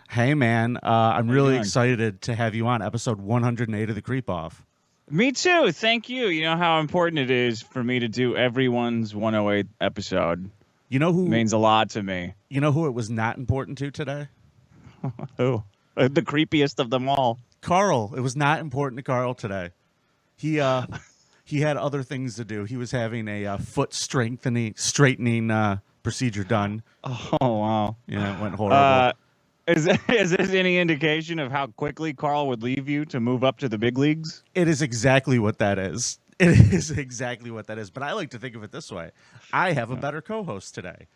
Hey, man. I'm How you really doing? excited to have you on episode 108 of The Creep Off. Me too. Thank you. You know how important it is for me to do everyone's 108 episode. You know It who? means a lot to me. You know who it was not important to today? Who? The creepiest of them all. Carl. It was not important to Carl today. He had other things to do. He was having a foot straightening procedure done. Oh, wow. Yeah, it went horrible. Is this any indication of how quickly Carl would leave you to move up to the big leagues? It is exactly what that is. It is exactly what that is. But I like to think of it this way: I have a better co-host today.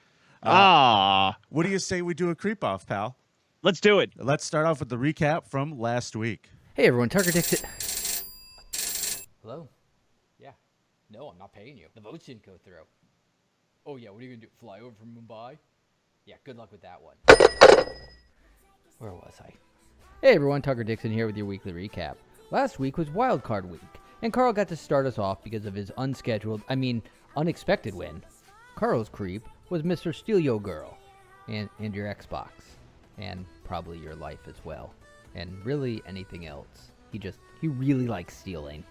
What do you say we do a creep off, pal? Let's do it. Let's start off with the recap from last week. Hey everyone, Tucker Dixon. Hello? Yeah. No, I'm not paying you. The votes didn't go through. Oh yeah, what are you gonna do? Fly over from Mumbai? Yeah, good luck with that one. Where was I? Hey everyone, Tucker Dixon here with your weekly recap. Last week was Wild Card Week, and Carl got to start us off because of his unexpected win. Carl's creep was Mr. Steal Yo Girl, and your Xbox, and probably your life as well, and really anything else. He really likes stealing.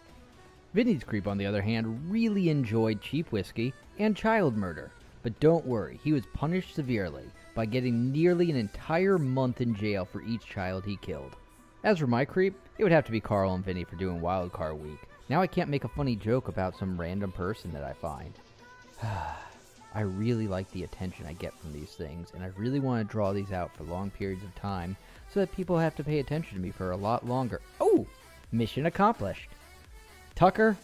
Vinnie's creep, on the other hand, really enjoyed cheap whiskey and child murder. But don't worry, he was punished severely by getting nearly an entire month in jail for each child he killed. As for my creep, it would have to be Carl and Vinnie for doing Wild Card Week. Now I can't make a funny joke about some random person that I find. I really like the attention I get from these things, and I really want to draw these out for long periods of time so that people have to pay attention to me for a lot longer. Oh! Mission accomplished. Tucker?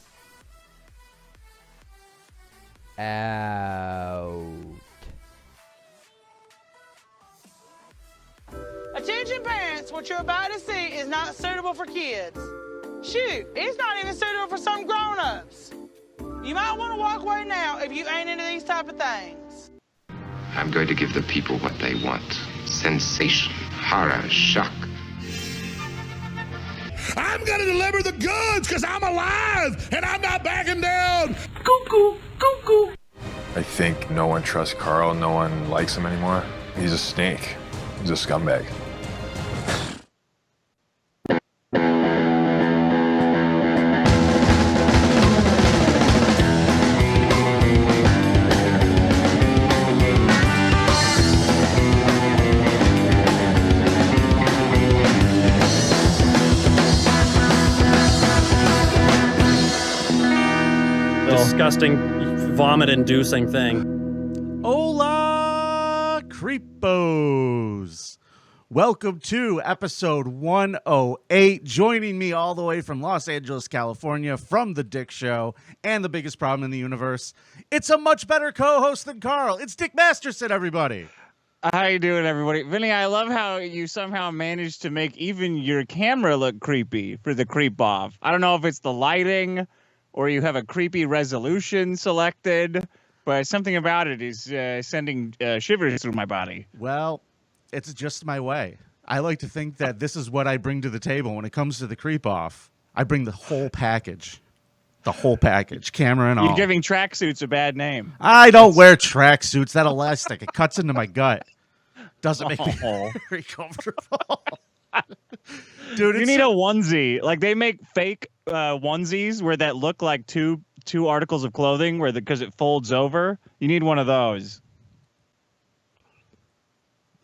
Out. Attention parents, what you're about to see is not suitable for kids. Shoot, it's not even suitable for some grown-ups. You might want to walk away now if you ain't into these type of things. I'm going to give the people what they want. Sensation, horror, shock. I'm gonna deliver the goods because I'm alive and I'm not backing down. Cuckoo, cuckoo. I think no one trusts Carl. No one likes him anymore. He's a snake. He's a scumbag. Disgusting, vomit-inducing thing. Hola, Creepos! Welcome to episode 108. Joining me all the way from Los Angeles, California, from The Dick Show and the biggest problem in the universe. It's a much better co-host than Carl. It's Dick Masterson, everybody. How you doing, everybody? Vinny, I love how you somehow managed to make even your camera look creepy for the creep off. I don't know if it's the lighting or you have a creepy resolution selected, but something about it is sending shivers through my body. Well, it's just my way. I like to think that this is what I bring to the table when it comes to the creep off. I bring the whole package. The whole package, camera and all. You're giving tracksuits a bad name. I don't wear tracksuits. That elastic, it cuts into my gut. Doesn't make me very comfortable. Dude, You need a onesie. Like they make fake onesies where that look like two articles of clothing because it folds over. You need one of those.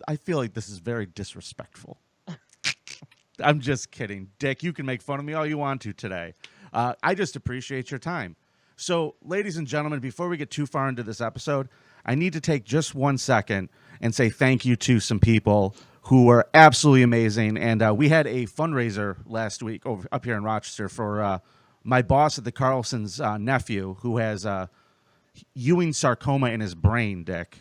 I feel like this is very disrespectful. I'm just kidding. Dick, you can make fun of me all you want to today. I just appreciate your time. So, ladies and gentlemen, before we get too far into this episode, I need to take just 1 second and say thank you to some people who were absolutely amazing. And we had a fundraiser last week up here in Rochester for my boss at the Carlson's nephew, who has Ewing sarcoma in his brain, Dick.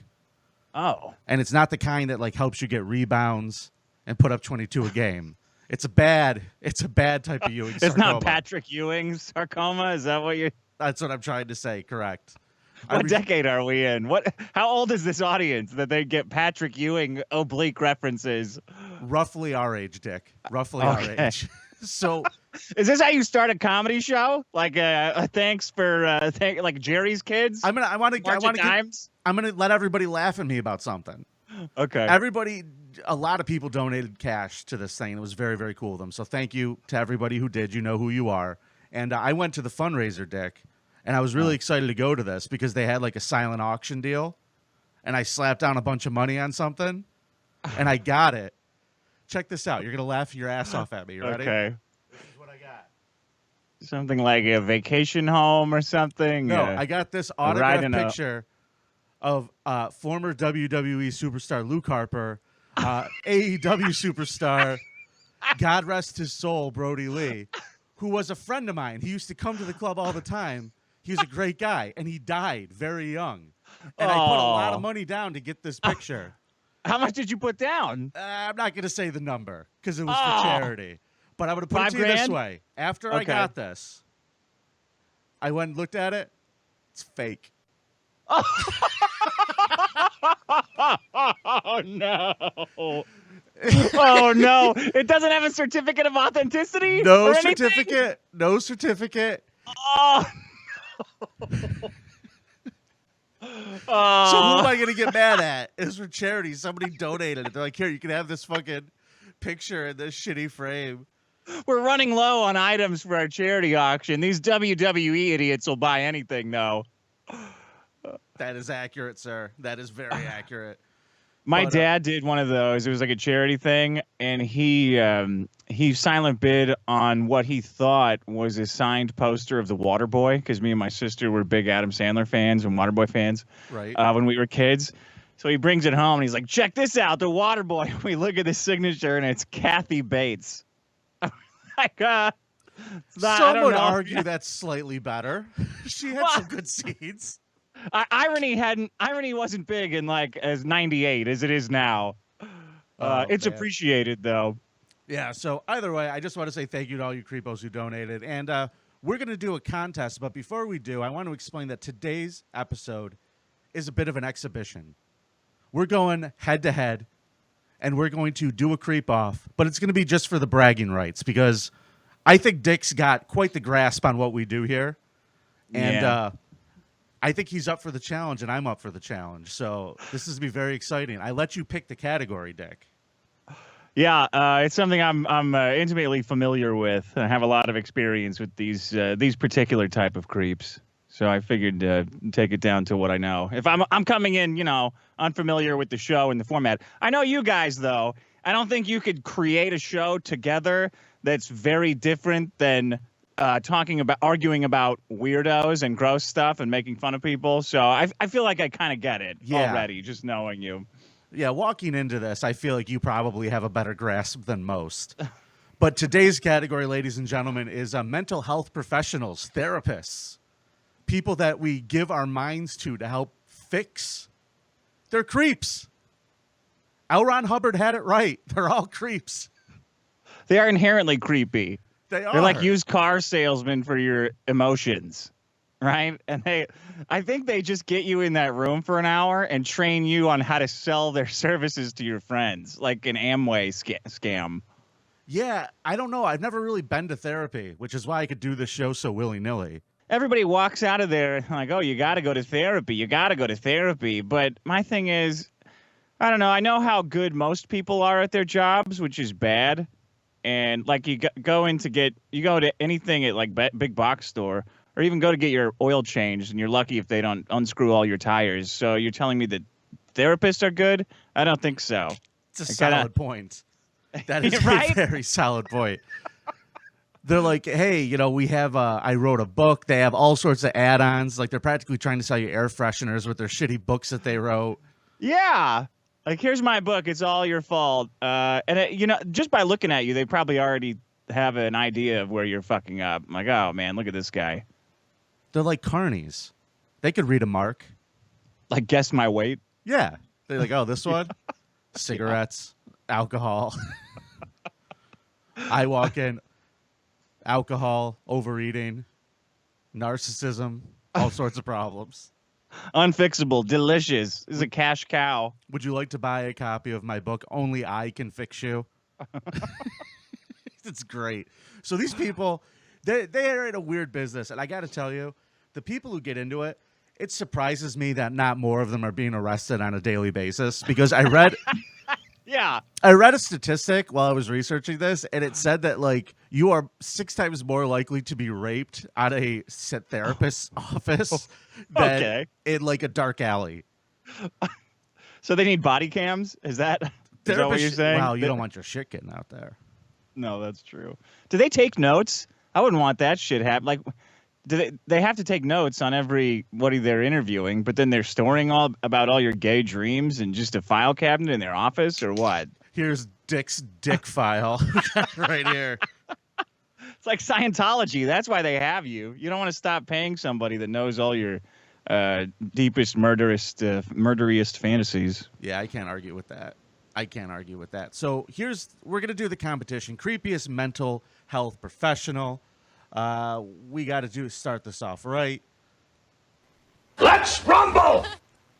Oh. And it's not the kind that like helps you get rebounds and put up 22 a game. It's a bad type of Ewing sarcoma. It's not Patrick Ewing's sarcoma. Is that what you? That's what I'm trying to say. Correct. What decade are we in? How old is this audience that they get Patrick Ewing oblique references? Roughly our age, Dick. Roughly our age. So, is this how you start a comedy show? Like, thanks for like Jerry's Kids. I'm gonna let everybody laugh at me about something. Okay. Everybody a lot of people donated cash to this thing. It was very, very cool of them. So thank you to everybody who did. You know who you are. And I went to the fundraiser, Dick, and I was really excited to go to this because they had like a silent auction deal, and I slapped down a bunch of money on something, and I got it. Check this out. You're going to laugh your ass off at me. You ready? Okay. This is what I got. Something like a vacation home or something? No, I got this autographed ride in a- picture of former WWE superstar Luke Harper, AEW superstar, God rest his soul, Brody Lee, who was a friend of mine. He used to come to the club all the time. He was a great guy, and he died very young. And I put a lot of money down to get this picture. How much did you put down? I'm not going to say the number because it was for charity. But I'm going to put it to you this $5,000? way. After I got this, I went and looked at it. It's fake. Oh, no. Oh, no. It doesn't have a certificate of authenticity? No or anything? certificate. No certificate. Oh, So who am I going to get mad at? It's for charity. Somebody donated it. They're like, here, you can have this fucking picture in this shitty frame. we're running low on items for our charity auction. These WWE idiots will buy anything, though. That is accurate, sir. That is very accurate. My But, dad did one of those. It was like a charity thing, and he silent bid on what he thought was a signed poster of the Waterboy, because me and my sister were big Adam Sandler fans and Waterboy fans Right. when we were kids. So he brings it home, and he's like, check this out, the Waterboy. We look at the signature, and it's Kathy Bates. Like, I Some don't would know. argue that's slightly better. She had some good scenes. Irony wasn't big in like as 98 as it is now. It's man. appreciated though. Yeah, so either way, I just want to say thank you to all you creepos who donated. And we're going to do a contest, but before we do, I want to explain that today's episode is a bit of an exhibition. We're going head-to-head, and we're going to do a creep-off, but it's going to be just for the bragging rights, because I think Dick's got quite the grasp on what we do here. And Yeah. I think he's up for the challenge, and I'm up for the challenge. So this is going to be very exciting. I let you pick the category, Dick. Yeah, it's something I'm intimately familiar with. I have a lot of experience with these particular type of creeps. So I figured take it down to what I know. If I'm coming in, unfamiliar with the show and the format. I know you guys though. I don't think you could create a show together that's very different than arguing about weirdos and gross stuff and making fun of people. So I feel like I kind of get it already, just knowing you. Yeah, walking into this, I feel like you probably have a better grasp than most. But today's category, ladies and gentlemen, is mental health professionals, therapists, people that we give our minds to help fix their creeps. L. Ron Hubbard had it right. They're all creeps. They are inherently creepy. They are. They're like used car salesmen for your emotions, right? And I think they just get you in that room for an hour and train you on how to sell their services to your friends, like an Amway scam. Yeah, I don't know. I've never really been to therapy, which is why I could do this show so willy-nilly. Everybody walks out of there like, oh, you got to go to therapy. You got to go to therapy. But my thing is, I don't know. I know how good most people are at their jobs, which is bad. And like you go to anything at like big box store, or even go to get your oil changed, and you're lucky if they don't unscrew all your tires. So you're telling me that therapists are good? I don't think so. It's a solid point. That is Right? a very solid point. They're like, hey, we have, I wrote a book. They have all sorts of add-ons. Like, they're practically trying to sell you air fresheners with their shitty books that they wrote. Yeah. Like, here's my book. It's all your fault. Just by looking at you, they probably already have an idea of where you're fucking up. I'm like, oh, man, look at this guy. They're like carnies. They could read a mark. Like, guess my weight. Yeah. They're like, oh, this one? Cigarettes, alcohol. I walk in, alcohol, overeating, narcissism, all sorts of problems. Unfixable, delicious. This is a cash cow. Would you like to buy a copy of my book, Only I Can Fix You? It's great. So these people, they are in a weird business. And I got to tell you, the people who get into it, it surprises me that not more of them are being arrested on a daily basis. Because I read Yeah. I read a statistic while I was researching this, and it said that like you are 6 times more likely to be raped at a therapist's office than Okay. in like a dark alley. So they need body cams? Is that what you're saying? Well, you don't want your shit getting out there. No, that's true. Do they take notes? I wouldn't want that shit happen. Like, do they have to take notes on everybody they're interviewing, but then they're storing all about all your gay dreams in just a file cabinet in their office, or what? Here's Dick's dick file right here. It's like Scientology. That's why they have you. You don't want to stop paying somebody that knows all your deepest, murderiest fantasies. Yeah, I can't argue with that. So we're going to do the competition. Creepiest mental health professional. We got to start this off right. Let's rumble!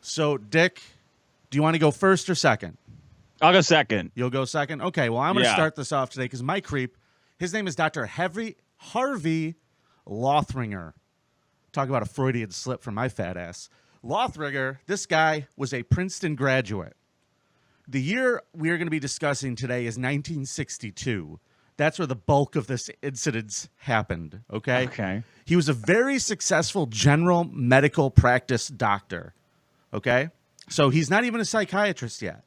So, Dick, do you want to go first or second? I'll go second. You'll go second? Okay, well, I'm going to Yeah. start this off today because my creep, his name is Dr. Harvey Lothringer. Talk about a Freudian slip from my fat ass. Lothringer, this guy was a Princeton graduate. The year we are going to be discussing today is 1962. That's where the bulk of this incident happened, okay? Okay. He was a very successful general medical practice doctor, okay? So he's not even a psychiatrist yet.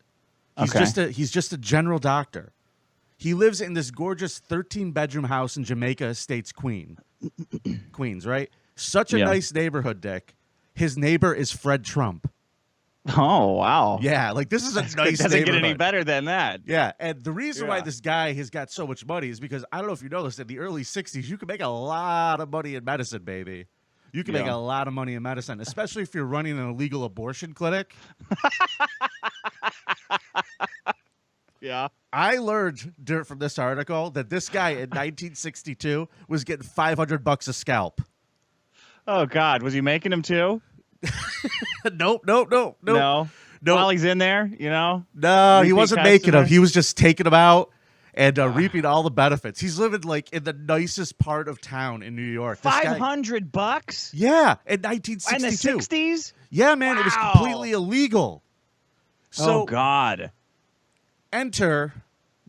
He's just a general doctor. He lives in this gorgeous 13-bedroom house in Jamaica Estates, Queens, right? Such a nice neighborhood, Dick. His neighbor is Fred Trump. Oh, wow. Yeah, like this is a nice It doesn't get neighborhood. any better than that. Yeah, and the reason why Yeah. this guy has got so much money is because, I don't know if you know this, in the early 60s, you could make a lot of money in medicine, baby. You can make a lot of money in medicine, especially if you're running an illegal abortion clinic. Yeah. I learned from this article that this guy in 1962 was getting $500 a scalp. Oh, God. Was he making them too? Nope. No. No. While he's in there, No, he Repeat wasn't making customer? them. He was just taking them out and reaping all the benefits. He's living like in the nicest part of town in New York. This guy- $500? Yeah, in In the 1962. 60s? Yeah, man, it was Wow. completely illegal. So Oh, God. enter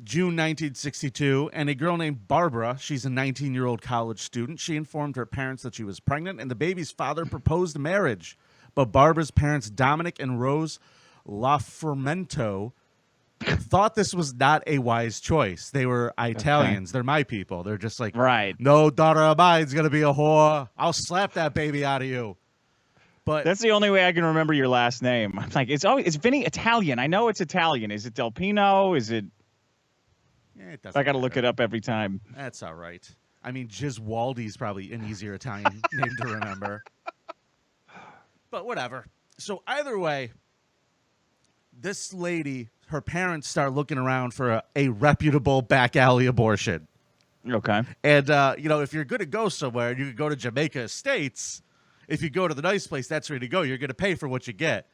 June 1962, and a girl named Barbara. She's a 19-year-old college student. She informed her parents that she was pregnant, and the baby's father proposed marriage. But Barbara's parents, Dominic and Rose LaFermento, thought this was not a wise choice. They were Italians. They're my people. They're just like, Right. no daughter of mine's going to be a whore. I'll slap that baby out of you. But That's the only way I can remember your last name. I'm like, it's Vinnie Italian. I know it's Italian. Is it Del Pino? Is it? it doesn't I got to look matter. it up every time. That's all right. I mean, Giswaldi's probably an easier Italian name to remember. But whatever. So either way, this lady, her parents start looking around for a reputable back alley abortion. Okay. And, if you're going to go somewhere, you could go to Jamaica Estates. If you go to the nice place, that's where you go. You're going to pay for what you get.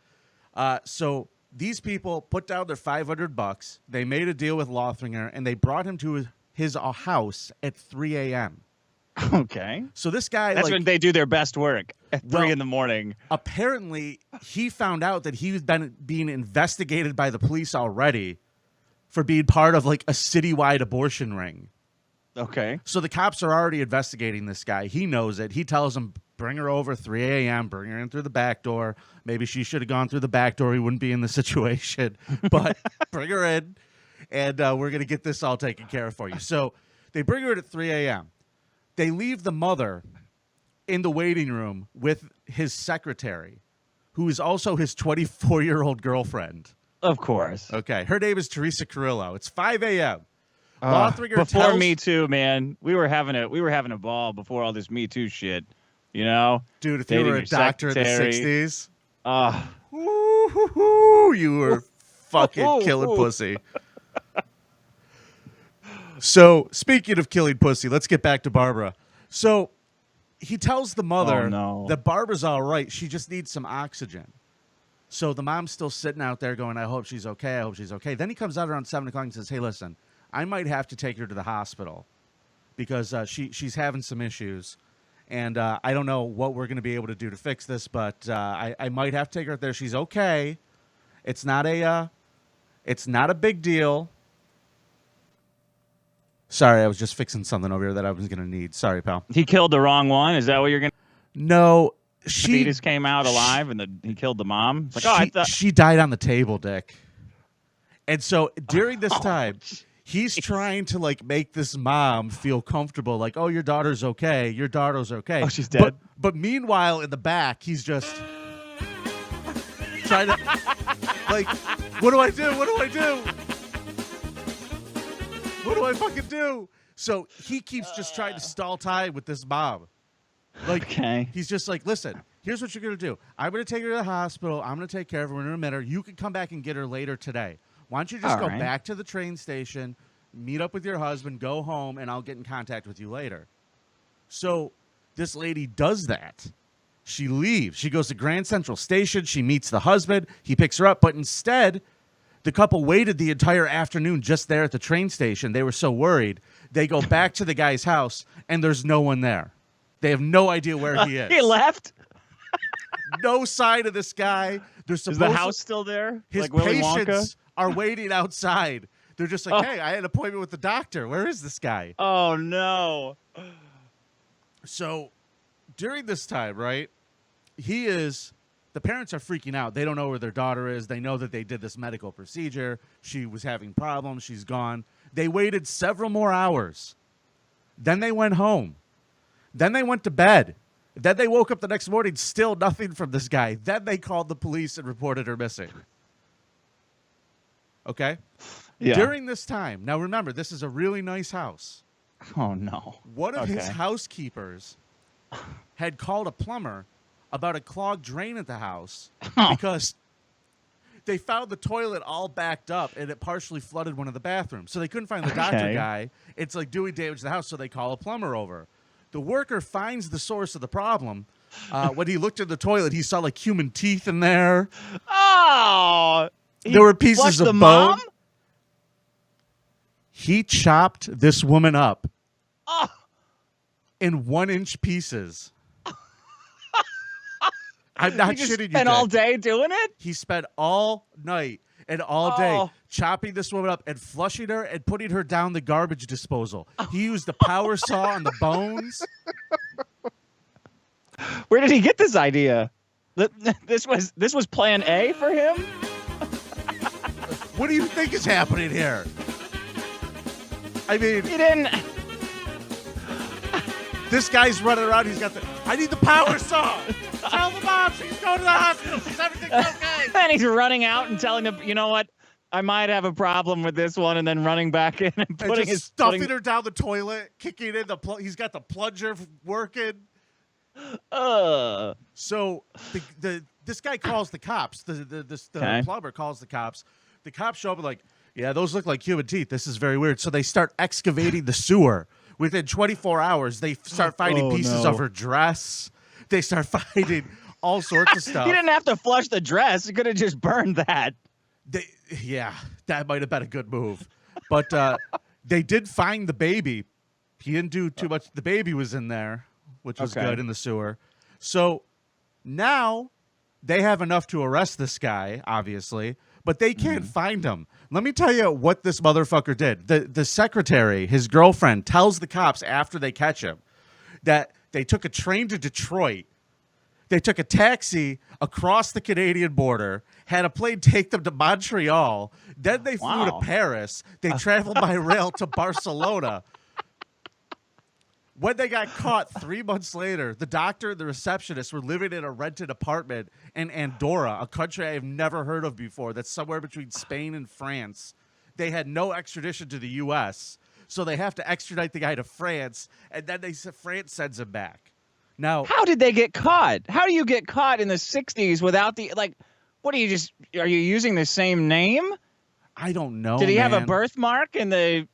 So these people put down their $500. They made a deal with Lothringer, and they brought him to his house at 3 a.m. Okay. So this guy, That's when they do their best work at 3 Well- in the morning. apparently he found out that he was being investigated by the police already for being part of like a citywide abortion ring. Okay. So the cops are already investigating this guy. He knows it. He tells them, bring her over 3 a.m., bring her in through the back door. Maybe she should have gone through the back door. He wouldn't be in the situation. But bring her in, and we're going to get this all taken care of for you. So they bring her in at 3 a.m. They leave the mother in the waiting room with his secretary, who is also his 24-year-old girlfriend. Of course. Okay, her name is Teresa Carrillo. It's 5 a.m. Lothringer Before tells- Me Too, man, we were having a ball before all this Me Too shit. You know, Dude, if you Dating were a your doctor in the secretary. 60s, uh, you were fucking killing pussy. So, speaking of killing pussy, let's get back to Barbara. So, he tells the mother Oh, no. that Barbara's all right. She just needs some oxygen. So, the mom's still sitting out there going, I hope she's okay. I hope she's okay. Then he comes out around 7 o'clock and says, hey, listen, I might have to take her to the hospital because she's having some issues. And I don't know what we're going to be able to do to fix this, but I might have to take her there. She's okay. It's not a It's not a big deal. Sorry, I was just fixing something over here that I was going to need. Sorry, pal. He killed the wrong one. Is that what you're gonna? No, The she fetus came out alive, and he killed the mom. It's like, oh, I thought. she died on the table, Dick. And so during this time, he's trying to like make this mom feel comfortable, like, oh, your daughter's okay. Your daughter's okay. Oh, she's dead. But meanwhile, in the back, he's just trying to like, what do I do? What do I do? What do I fucking do? So he keeps just trying to stall time with this mom. Like, Okay. he's just like, listen, here's what you're going to do. I'm going to take her to the hospital. I'm going to take care of her in a minute. You can come back and get her later today. Why don't you just All go right. back to the train station, meet up with your husband, go home, and I'll get in contact with you later. So this lady does that. She leaves. She goes to Grand Central Station. She meets the husband. He picks her up. But instead, the couple waited the entire afternoon just there at the train station. They were so worried. They go back to the guy's house, and there's no one there. They have no idea where he is. He left. No sign of this guy. There's Is the house still there? his Like Willy Wonka? patients are waiting outside. They're just like, hey, I had an appointment with the doctor. Where is this guy? Oh no. So during this time, right, the parents are freaking out. They don't know where their daughter is. They know that they did this medical procedure. She was having problems. She's gone. They waited several more hours. Then they went home. Then they went to bed. Then they woke up the next morning, still nothing from this guy. Then they called the police and reported her missing. Okay? Yeah. During this time, now remember, this is a really nice house. Oh no. One of his Okay. housekeepers had called a plumber about a clogged drain at the house Oh. because they found the toilet all backed up and it partially flooded one of the bathrooms. So they couldn't find the doctor Okay. guy. It's like doing damage to the house, so they call a plumber over. The worker finds the source of the problem. When he looked in the toilet, he saw like human teeth in there. Oh. He There were pieces flushed of the bone. mom? He chopped this woman up Oh. in 1-inch pieces. I'm not He just shitting you. spent all Dick. day doing it? He spent all night and all day Oh. chopping this woman up and flushing her and putting her down the garbage disposal. He used the power saw on the bones. Where did he get this idea? This was plan A for him? What do you think is happening here? I mean, He didn't. this guy's running around. He's got I need the power saw. Tell the mom she's going to the hospital. Is everything okay? And he's running out and telling him, you know what? I might have a problem with this one, and then running back in and And putting just stuffing her down the toilet, kicking in he's got the plunger working. So this guy calls the cops. The Okay. plumber calls the cops. The cops show up and like, yeah, those look like human teeth. This is very weird. So they start excavating the sewer. Within 24 hours, they start finding pieces of her dress. They start finding all sorts of stuff. He didn't have to flush the dress. He could have just burned that. Yeah, that might have been a good move. But they did find the baby. He didn't do too much. The baby was in there, which was Okay. good in the sewer. So now they have enough to arrest this guy, obviously, but they can't find him. Let me tell you what this motherfucker did. The secretary, his girlfriend, tells the cops after they catch him that they took a train to Detroit. They took a taxi across the Canadian border, had a plane take them to Montreal. Then they flew to Wow. Paris. They traveled by rail to Barcelona. When they got caught 3 months later, the doctor and the receptionist were living in a rented apartment in Andorra, a country I have never heard of before. That's somewhere between Spain and France. They had no extradition to the U.S., so they have to extradite the guy to France, and then France sends him back. Now, How did they get caught? How do you get caught in the 60s without what are you using the same name? I don't know. Did he have a man. birthmark in the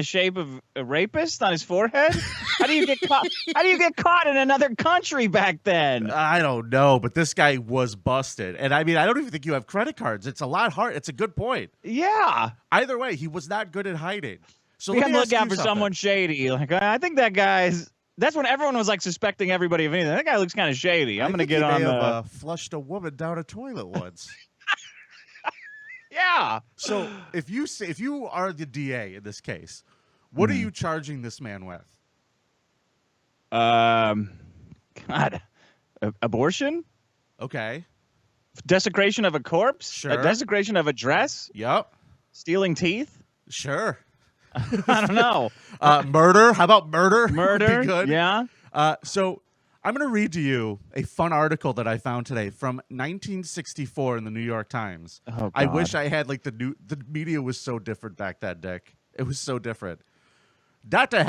shape of a rapist on his forehead? How do you get caught? How do you get caught in another country back then? I don't know, but this guy was busted. And I mean, I don't even think you have credit cards. It's a lot hard. It's a good point. Yeah. Either way, he was not good at hiding. So We let can me look ask out you for something. someone shady. Like, I think that guy's. That's when everyone was like suspecting everybody of anything. That guy looks kind of shady. I'm I going to think get he on may the. have flushed a woman down a toilet once. Yeah. So if you are the DA in this case, what are you charging this man with? God, abortion, Okay. desecration of a corpse, Sure. a desecration of a dress, Yep. stealing teeth. Sure. I don't know. Murder. How about murder? Would be Murder. good. Yeah. So I'm going to read to you a fun article that I found today from 1964 in the New York Times. Oh, I God. wish I had the media was so different back then, Dick. It was so different. Dr.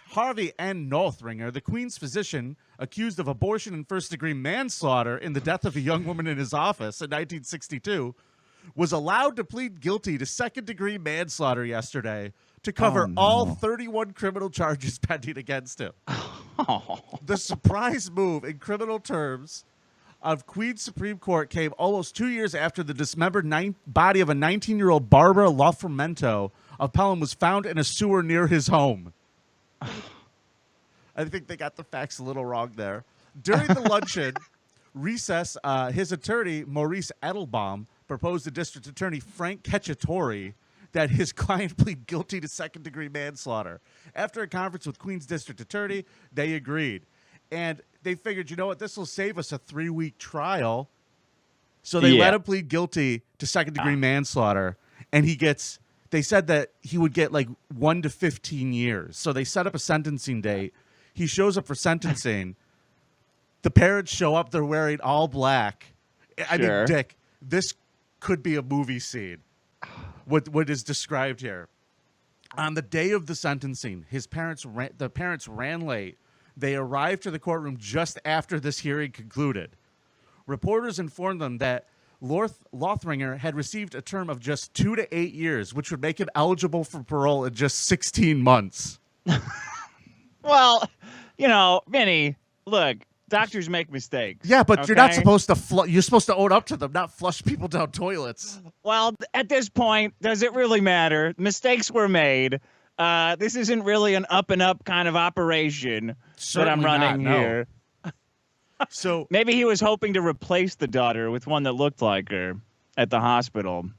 Harvey N. Northringer, the Queen's physician, accused of abortion and first-degree manslaughter in the death of a young woman in his office in 1962, was allowed to plead guilty to second-degree manslaughter yesterday to cover all 31 criminal charges pending against him. The surprise move in criminal terms of Queen's Supreme Court came almost 2 years after the dismembered body of a 19-year-old Barbara Laframento of Pelham was found in a sewer near his home. I think they got the facts a little wrong there. During the luncheon recess, his attorney, Maurice Edelbaum, proposed to District Attorney Frank Cacciatore that his client plead guilty to second-degree manslaughter. After a conference with Queen's District Attorney, they agreed. And they figured, you know what, this will save us a 3-week trial. So they let him plead guilty to second-degree manslaughter, and they said that he would get 1 to 15 years. So they set up a sentencing date. He shows up for sentencing. The parents show up. They're wearing all black. I mean, Dick, this could be a movie scene. What is described here. On the day of the sentencing, the parents ran late. They arrived to the courtroom just after this hearing concluded. Reporters informed them that Lothringer had received a term of just 2 to 8 years, which would make him eligible for parole in just 16 months. Well, Vinny, look, doctors make mistakes. Yeah, but you're not okay? supposed to you're supposed to own up to them, not flush people down toilets. Well, at this point, does it really matter? Mistakes were made. This isn't really an up-and-up kind of operation that I'm running here. So maybe he was hoping to replace the daughter with one that looked like her at the hospital.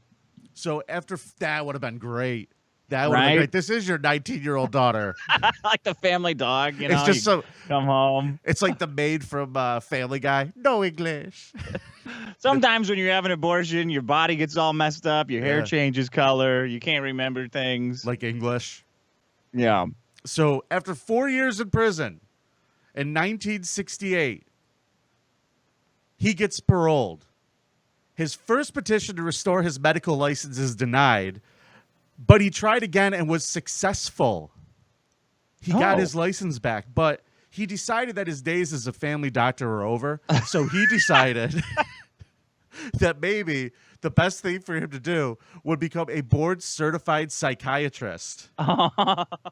So after that would have been great. That would have been great. This is your 19-year-old daughter. Like the family dog, It's just so come home. It's like the maid from Family Guy. No English. Sometimes when you have an abortion, your body gets all messed up. Your hair changes color. You can't remember things. Like English. Yeah. So after 4 years in prison, in 1968, he gets paroled. His first petition to restore his medical license is denied, but he tried again and was successful. He got his license back, but he decided that his days as a family doctor were over. So he decided that maybe the best thing for him to do would become a board-certified psychiatrist.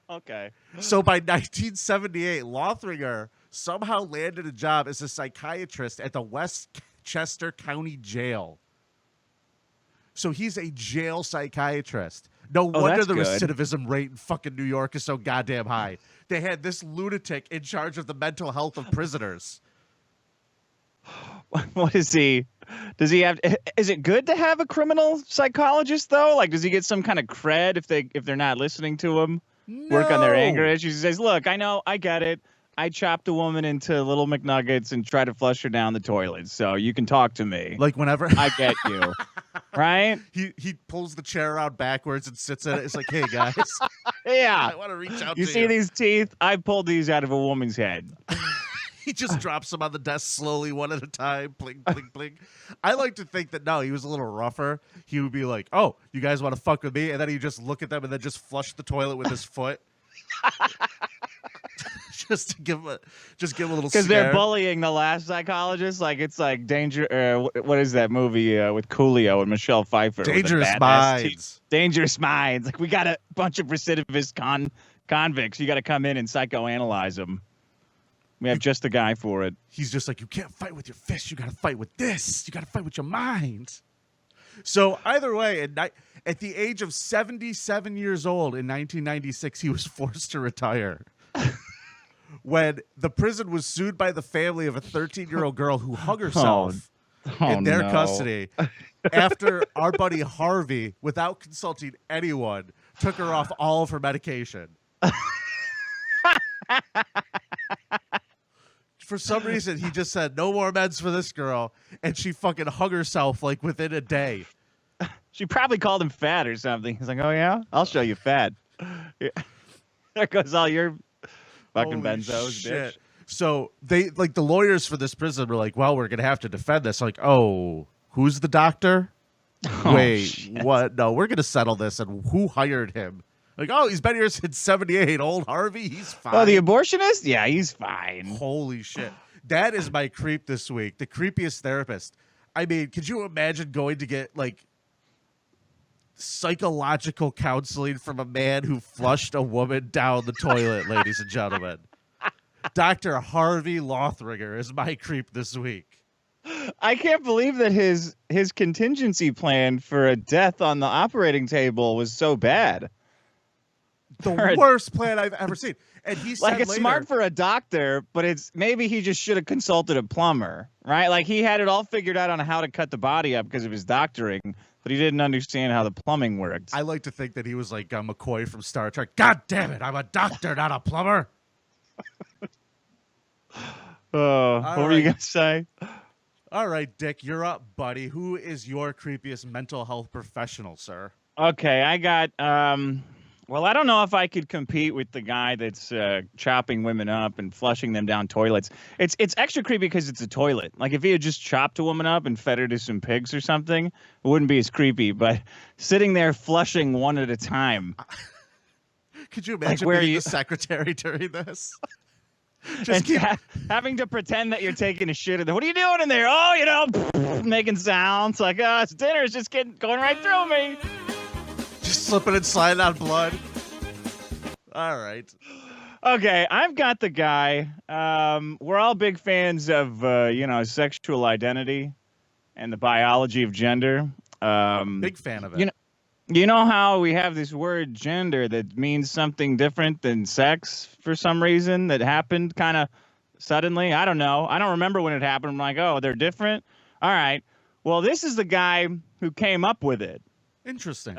Okay. So by 1978, Lothringer somehow landed a job as a psychiatrist at the Westchester County Jail. So he's a jail psychiatrist. No wonder the recidivism rate in fucking New York is so goddamn high. They had this lunatic in charge of the mental health of prisoners. What is he? Does he have? Is it good to have a criminal psychologist though? Like, does he get some kind of cred if they're not listening to him? No. Work on their anger issues. He says, "Look, I know, I get it. I chopped a woman into little McNuggets and tried to flush her down the toilet. So you can talk to me. Like whenever I get you, right? He pulls the chair out backwards and sits in it. It's like, hey guys, Yeah. I want to reach out. You to see these teeth? I pulled these out of a woman's head. He just drops them on the desk slowly, one at a time. Bling, bling, bling. I like to think that, no, he was a little rougher. He would be like, oh, you guys want to fuck with me? And then he'd just look at them and then just flush the toilet with his foot. just to give him a little because they're bullying the last psychologist. Like, it's like Danger. What is that movie with Coolio and Michelle Pfeiffer? Dangerous Minds. Dangerous Minds. Like, we got a bunch of recidivist convicts. You got to come in and psychoanalyze them. We have just the guy for it. He's just like, you can't fight with your fists. You got to fight with this. You got to fight with your mind. So either way, at the age of 77 years old in 1996, he was forced to retire. When the prison was sued by the family of a 13-year-old girl who hung herself in their custody. after our buddy Harvey, without consulting anyone, took her off all of her medication. For some reason, he just said, no more meds for this girl, and she fucking hung herself like within a day. She probably called him fat or something. He's like, oh, yeah? I'll show you fat. Yeah. There goes all your fucking Holy benzos, shit. bitch. So they like the lawyers for this prison were like, well, we're going to have to defend this. Like, oh, who's the doctor? Wait, shit. what? No, we're going to settle this. And who hired him? Like, oh, he's been here since 78. Old Harvey, he's fine. Oh, the abortionist? Yeah, he's fine. Holy shit. That is my creep this week. The creepiest therapist. I mean, could you imagine going to get, like, psychological counseling from a man who flushed a woman down the toilet, ladies and gentlemen? Dr. Harvey Lothringer is my creep this week. I can't believe that his contingency plan for a death on the operating table was so bad. The worst plan I've ever seen. And he said Like, it's later, smart for a doctor, but it's maybe he just should have consulted a plumber, right? Like, he had it all figured out on how to cut the body up because of his doctoring, but he didn't understand how the plumbing worked. I like to think that he was like McCoy from Star Trek. God damn it, I'm a doctor, not a plumber. What were you going to say? All right, Dick, you're up, buddy. Who is your creepiest mental health professional, sir? Okay, I got, well, I don't know if I could compete with the guy that's chopping women up and flushing them down toilets. It's extra creepy because it's a toilet. Like, if he had just chopped a woman up and fed her to some pigs or something, it wouldn't be as creepy. But sitting there flushing one at a time. Could you imagine where being you- the secretary during this? And Just keep... having to pretend that you're taking a shit in there. What are you doing in there? Oh, you know, making sounds like, it's dinner. It's just going right through me. Just slipping and sliding on blood. All right. Okay, I've got the guy. We're all big fans of, sexual identity and the biology of gender. Big fan of it. You know how we have this word gender that means something different than sex for some reason that happened kind of suddenly? I don't know. I don't remember when it happened. I'm like, oh, they're different? All right. Well, this is the guy who came up with it. Interesting.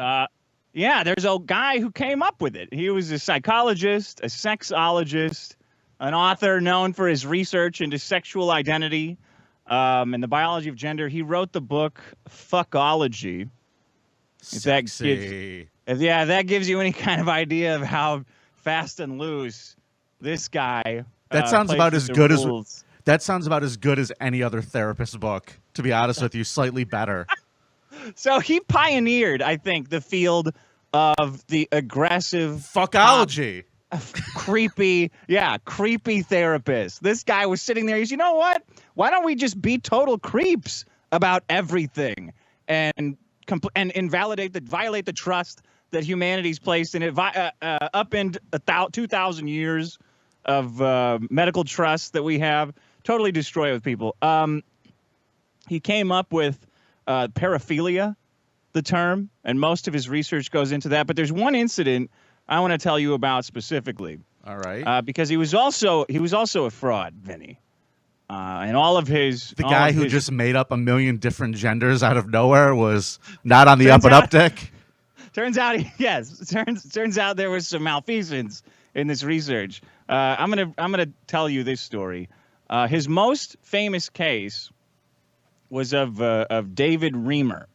Yeah, there's a guy who came up with it. He was a psychologist, a sexologist, an author known for his research into sexual identity and the biology of gender. He wrote the book Fuckology. Sexy. That gives you any kind of idea of how fast and loose this guy. That sounds about as good as rules. that sounds about as good as any other therapist book. To be honest with you, slightly better. So he pioneered, I think, the field of the aggressive Fuckology. creepy therapist. This guy was sitting there. He's, you know what? Why don't we just be total creeps about everything and violate the trust that humanity's placed in it, upend 2,000 years of medical trust that we have, totally destroy it with people. He came up with paraphilia, the term, and most of his research goes into that. But there's one incident I want to tell you about specifically. All right. Because he was also a fraud, Vinny. And all of his guy who just made up a million different genders out of nowhere was not on the up and up deck. Turns out, turns out there was some malfeasance in this research. I'm gonna tell you this story. His most famous case was of David Reamer,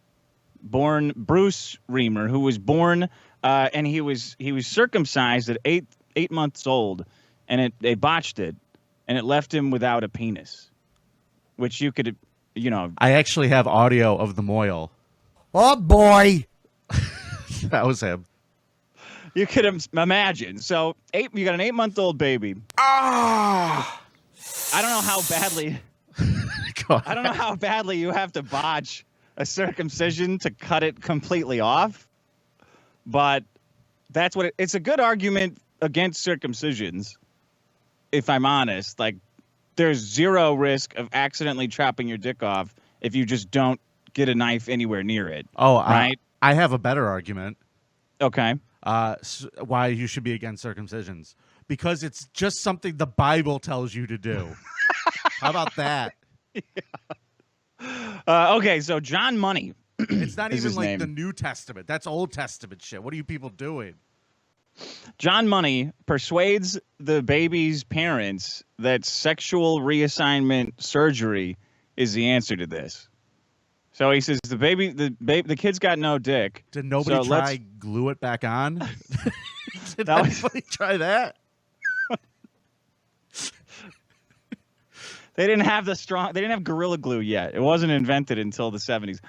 born Bruce Reamer, who was born and he was circumcised at 8 months old, and they botched it. And it left him without a penis, which you could, I actually have audio of the moil. Oh, boy. That was him. You could imagine. So you got an 8-month-old baby. I don't know how badly. I don't know how badly you have to botch a circumcision to cut it completely off, but that's what it's a good argument against circumcisions. If I'm honest, like, there's zero risk of accidentally chopping your dick off if you just don't get a knife anywhere near it. Oh, right. I have a better argument. Okay. Why you should be against circumcisions? Because it's just something the Bible tells you to do. How about that? Okay, so John Money, It's not is even his like name. the New Testament. That's Old Testament shit. What are you people doing? John Money persuades the baby's parents that sexual reassignment surgery is the answer to this. So he says the kid's got no dick. Did nobody so try glue it back on? Did That was- anybody try that? They didn't have Gorilla Glue yet. It wasn't invented until the 70s.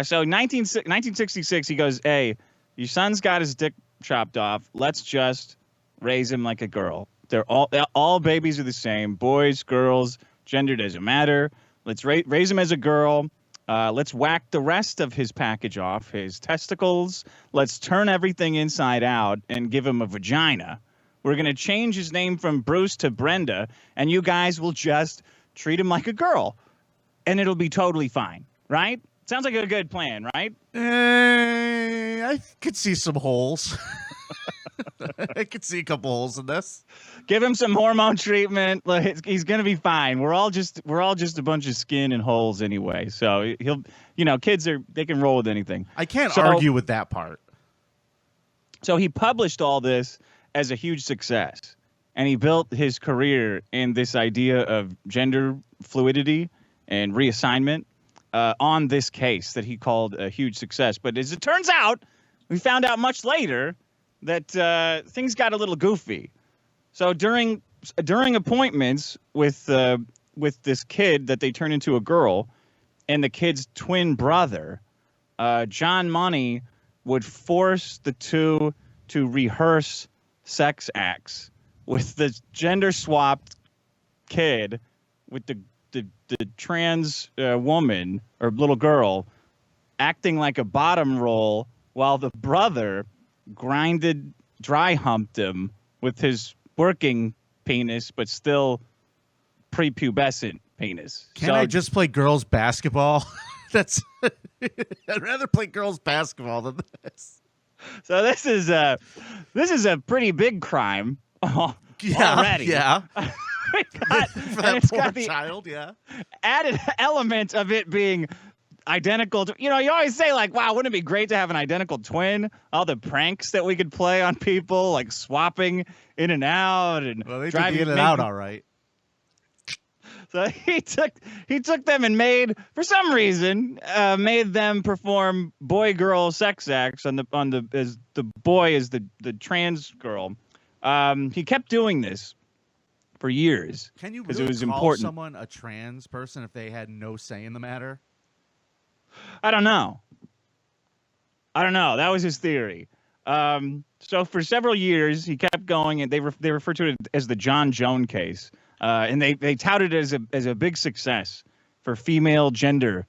So 1966, he goes, hey, your son's got his dick chopped off. Let's just raise him like a girl. They're all babies are the same. Boys, girls, gender doesn't matter. Let's raise him as a girl. Let's whack the rest of his package off, his testicles. Let's turn everything inside out and give him a vagina. We're going to change his name from Bruce to Brenda, and you guys will just treat him like a girl, and it'll be totally fine, right? Sounds like a good plan, right? I could see some holes. I could see a couple holes in this. Give him some hormone treatment. He's gonna be fine. We're all just a bunch of skin and holes anyway. So kids they can roll with anything. I can't argue with that part. So he published all this as a huge success, and he built his career in this idea of gender fluidity and reassignment on this case that he called a huge success. But as it turns out, we found out much later that things got a little goofy. So during appointments with this kid that they turn into a girl and the kid's twin brother, John Money would force the two to rehearse sex acts with the gender swapped kid with the trans woman or little girl acting like a bottom roll while the brother dry humped him with his working penis, but still prepubescent penis. Can't I just play girls basketball? I'd rather play girls basketball than this. So this is a pretty big crime already. Yeah. For that poor got the child, yeah. added element of it being identical to, you always say like, wow, wouldn't it be great to have an identical twin? All the pranks that we could play on people, like swapping in and out and Well, they took driving in and out all right. So he took them and for some reason made them perform boy-girl sex acts as the boy is the trans girl. He kept doing this for years. Can you really it was call important. someone a trans person if they had no say in the matter? I don't know. That was his theory. So for several years, he kept going, and they refer to it as the John Joan case. And they touted it as a big success for female gender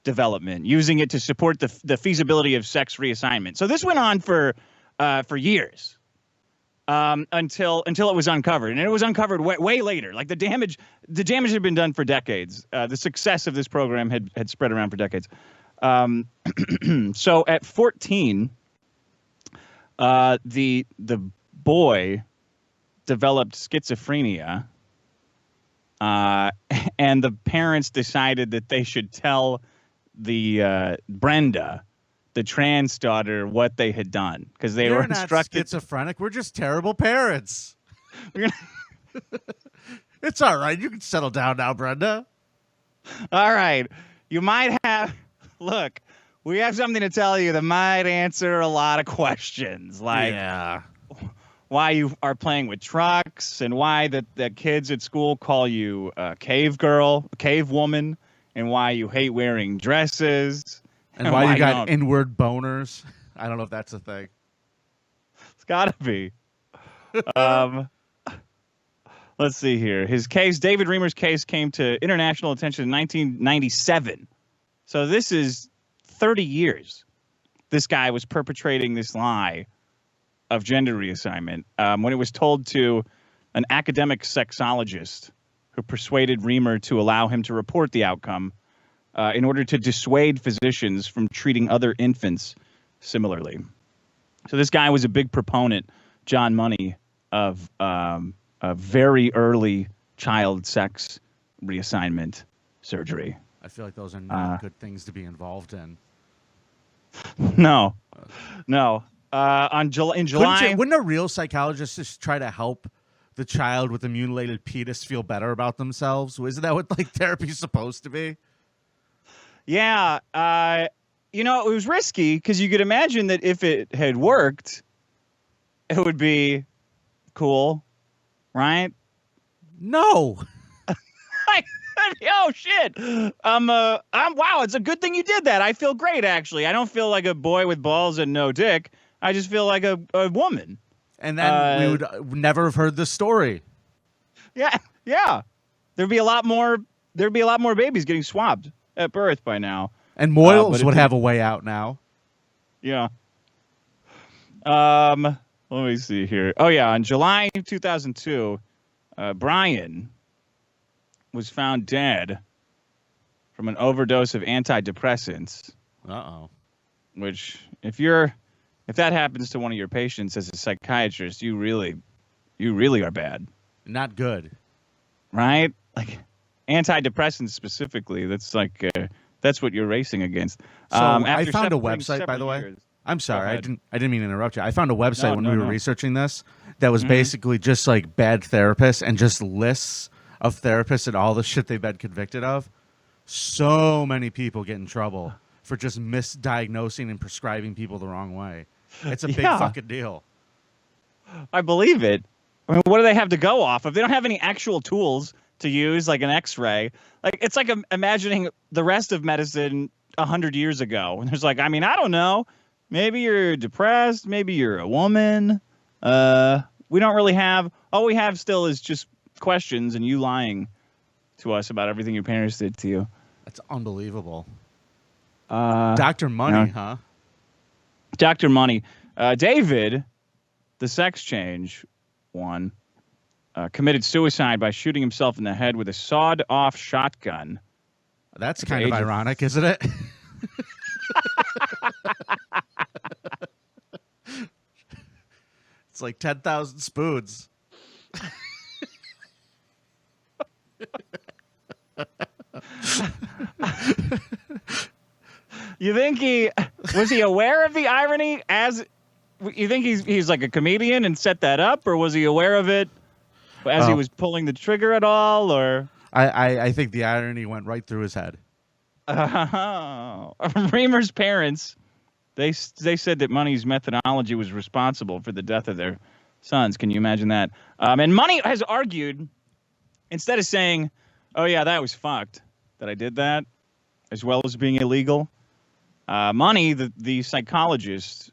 development, using it to support the feasibility of sex reassignment. So this went on for years until it was uncovered, and it was uncovered way later. Like the damage had been done for decades. The success of this program had spread around for decades. So at 14, the boy developed schizophrenia. And the parents decided that they should tell the Brenda, the trans daughter, what they had done because they were instructed. Not schizophrenic. We're just terrible parents. It's all right. You can settle down now, Brenda. All right. You might have. Look, we have something to tell you that might answer a lot of questions, like why you are playing with trucks and why that kids at school call you a cave girl, cave woman, and why you hate wearing dresses. And why you got inward boners. I don't know if that's a thing. It's got to be. Let's see here. His case, David Reamer's case, came to international attention in 1997. So this is 30 years. This guy was perpetrating this lie of gender reassignment when it was told to an academic sexologist who persuaded Reamer to allow him to report the outcome in order to dissuade physicians from treating other infants similarly. So this guy was a big proponent, John Money, of very early child sex reassignment surgery. I feel like those are not good things to be involved in. No. In July. Wouldn't a real psychologist just try to help the child with the mutilated fetus feel better about themselves? Isn't that what like therapy's supposed to be? Yeah. It was risky because you could imagine that if it had worked, it would be cool, right? No. Oh shit! Wow, it's a good thing you did that. I feel great actually. I don't feel like a boy with balls and no dick. I just feel like a woman. And then we would never have heard this story. Yeah. There'd be a lot more babies getting swabbed at birth by now. And Moyles would have a way out now. Yeah. Let me see here. Oh yeah, in July 2002, Brian was found dead from an overdose of antidepressants. Uh-oh. Which, if that happens to one of your patients as a psychiatrist, you really are bad. Not good. Right? Like antidepressants specifically, that's what you're racing against. So I found a website, by the way. I'm sorry, I didn't mean to interrupt you. I found a website when we were researching this that was basically just like bad therapists and just lists of therapists and all the shit they've been convicted of. So many people get in trouble for just misdiagnosing and prescribing people the wrong way. It's a big fucking deal. I believe it. I mean, what do they have to go off of? They don't have any actual tools to use, like an X-ray. Like it's like imagining the rest of medicine 100 years ago. And there's like, I mean, I don't know. Maybe you're depressed. Maybe you're a woman. We don't really have. All we have still is just questions and you lying to us about everything your parents did to you. That's unbelievable. Dr. Money, huh? Dr. Money. David, the sex change one, committed suicide by shooting himself in the head with a sawed-off shotgun. That's kind of ironic, isn't it? It's like 10,000 spoons. You think was he aware of the irony? You think he's like a comedian and set that up, or was he aware of it as he was pulling the trigger at all? Or I think the irony went right through his head. Reamer's parents, they said that Money's methodology was responsible for the death of their sons. Can you imagine that? And Money has argued, instead of saying, "Oh yeah, that was fucked that I did that," as well as being illegal. Money, the psychologist,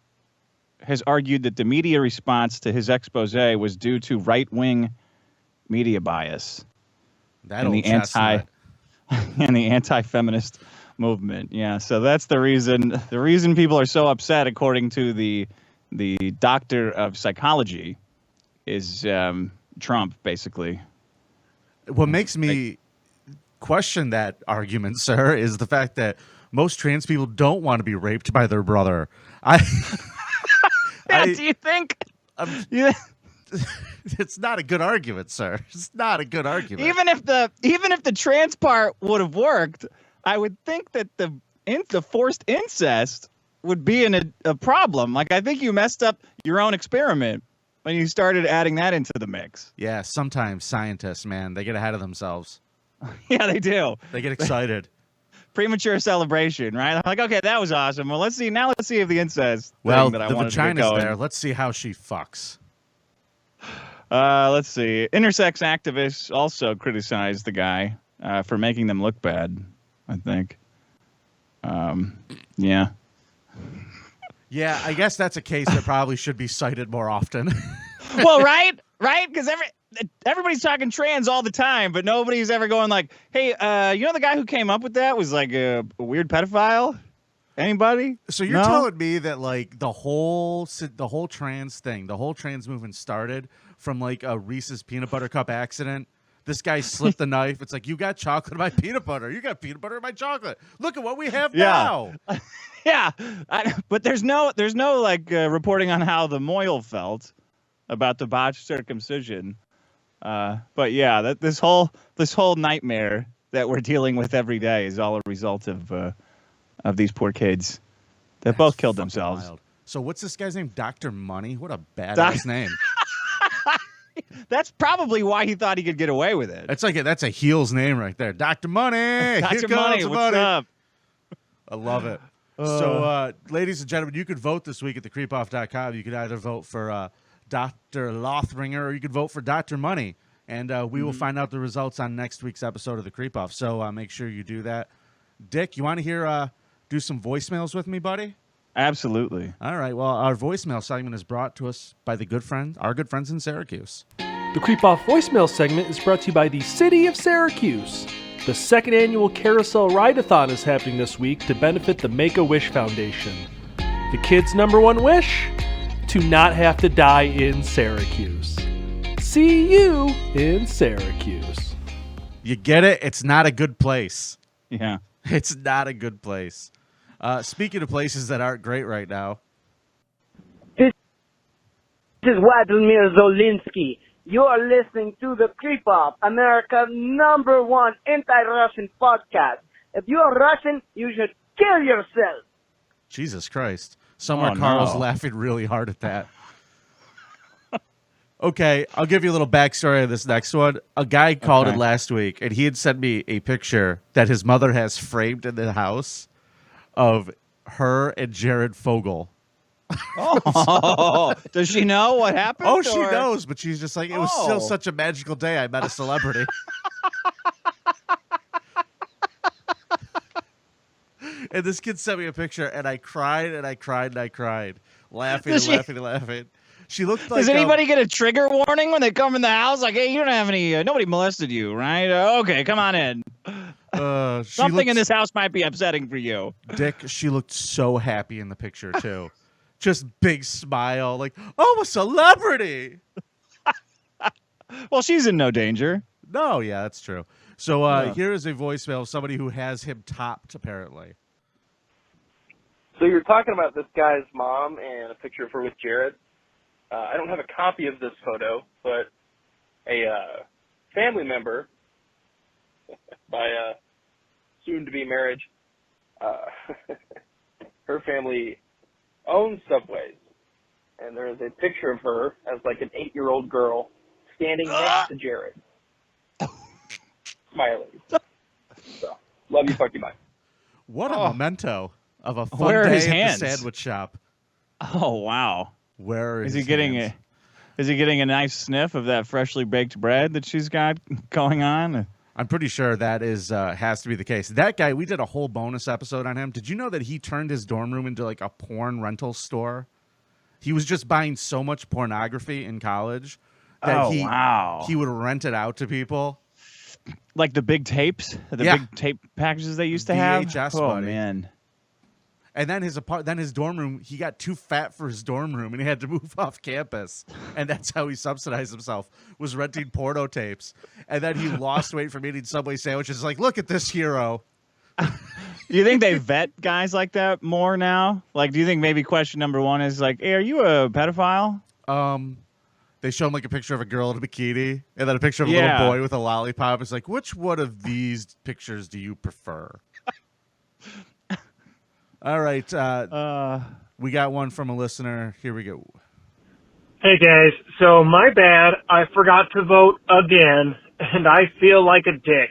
has argued that the media response to his expose was due to right-wing media bias That and old the anti-feminist movement. Yeah, so that's the reason. The reason people are so upset, according to the doctor of psychology, is Trump, basically. What makes me question that argument, sir, is the fact that most trans people don't want to be raped by their brother. Do you think? It's not a good argument, sir. It's not a good argument. Even if the trans part would have worked, I would think that the forced incest would be a problem. Like, I think you messed up your own experiment when you started adding that into the mix. Yeah, sometimes scientists, man, they get ahead of themselves. Yeah, they do. They get excited. Premature celebration, right? I'm like, okay, that was awesome. Well, let's see if the incest. Well, that I the wanted to get vagina's going. there. Let's see how she fucks. Let's see. Intersex activists also criticized the guy for making them look bad, I think. Yeah. Yeah, I guess that's a case that probably should be cited more often. Well, right? Because everybody's talking trans all the time, but nobody's ever going like, hey, you know the guy who came up with that was like a weird pedophile? Anybody? So you're telling me that like the whole trans thing, the whole trans movement started from like a Reese's peanut butter cup accident? This guy slipped the knife. It's like, you got chocolate in my peanut butter. You got peanut butter in my chocolate. Look at what we have now. Yeah, but there's no like reporting on how the Moyle felt about the botched circumcision. But yeah, this whole nightmare that we're dealing with every day is all a result of these poor kids They both killed Fucking themselves. wild. So what's this guy's name? Dr. Money? What a badass name. That's probably why he thought he could get away with it. That's a heel's name right there. Dr. Money. Here Dr. comes Money, the what's money. up? I love it. So, ladies and gentlemen, you could vote this week at thecreepoff.com. You could either vote for Dr. Lothringer or you could vote for Dr. Money. And we will find out the results on next week's episode of The Creep Off. So make sure you do that. Dick, you want to hear do some voicemails with me, buddy? Absolutely. All right. Well, our voicemail segment is brought to us by our good friends in Syracuse. The Creep Off voicemail segment is brought to you by the City of Syracuse. The second annual Carousel Ride-a-thon is happening this week to benefit the Make-A-Wish Foundation. The kids' #1 wish? To not have to die in Syracuse. See you in Syracuse. You get it? It's not a good place. Yeah. It's not a good place. Speaking of places that aren't great right now. This is Vladimir Zolinsky. You are listening to the Creep Off, America's #1 anti-Russian podcast. If you are Russian, you should kill yourself. Jesus Christ. Somewhere Carl's laughing really hard at that. Okay, I'll give you a little backstory of this next one. A guy called in last week, and he had sent me a picture that his mother has framed in the house of her and Jared Fogle. Oh, does she know what happened? Oh, she knows, but she's just like, it was still such a magical day. I met a celebrity. And this kid sent me a picture, and I cried, and I cried, and I cried, laughing and laughing and laughing. She looked like. Does anybody get a trigger warning when they come in the house? Like, hey, you don't have any. Nobody molested you, right? Okay, come on in. Something in this house might be upsetting for you. Dick, she looked so happy in the picture too. Just big smile, like, oh, a celebrity. Well, she's in no danger. No, yeah, that's true. So here is a voicemail of somebody who has him topped, apparently. So you're talking about this guy's mom and a picture of her with Jared. I don't have a copy of this photo, but a family member by soon-to-be marriage, her family owns Subways, and there is a picture of her as like an 8-year-old girl standing next to Jared, smiling. So, love you, fuck you, bye. What a memento of a fun Where are day his at hands? the sandwich shop. Oh wow! Where is he getting hands? Is he getting a nice sniff of that freshly baked bread that she's got going on? I'm pretty sure that is has to be the case. That guy, we did a whole bonus episode on him. Did you know that he turned his dorm room into like a porn rental store? He was just buying so much pornography in college that he would rent it out to people. Like the big tapes, the big tape packages they used to have. VHS, oh buddy. Man! And then his dorm room, he got too fat for his dorm room, and he had to move off campus. And that's how he subsidized himself, was renting porno tapes. And then he lost weight from eating Subway sandwiches. Like, look at this hero. Do you think they vet guys like that more now? Like, do you think maybe question number one is like, hey, are you a pedophile? They show him like a picture of a girl in a bikini, and then a picture of a little boy with a lollipop. It's like, which one of these pictures do you prefer? All right. We got one from a listener. Here we go. Hey, guys. So, my bad. I forgot to vote again, and I feel like a dick.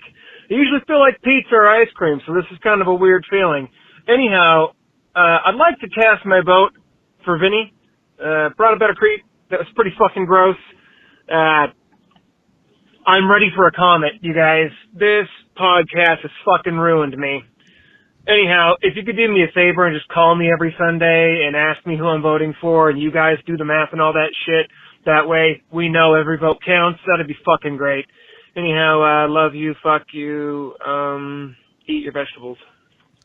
I usually feel like pizza or ice cream, so this is kind of a weird feeling. Anyhow, I'd like to cast my vote for Vinnie. Brought about a creep. That was pretty fucking gross. I'm ready for a comment, you guys. This podcast has fucking ruined me. Anyhow, if you could do me a favor and just call me every Sunday and ask me who I'm voting for, and you guys do the math and all that shit, that way we know every vote counts, that'd be fucking great. Anyhow, love you, fuck you, eat your vegetables.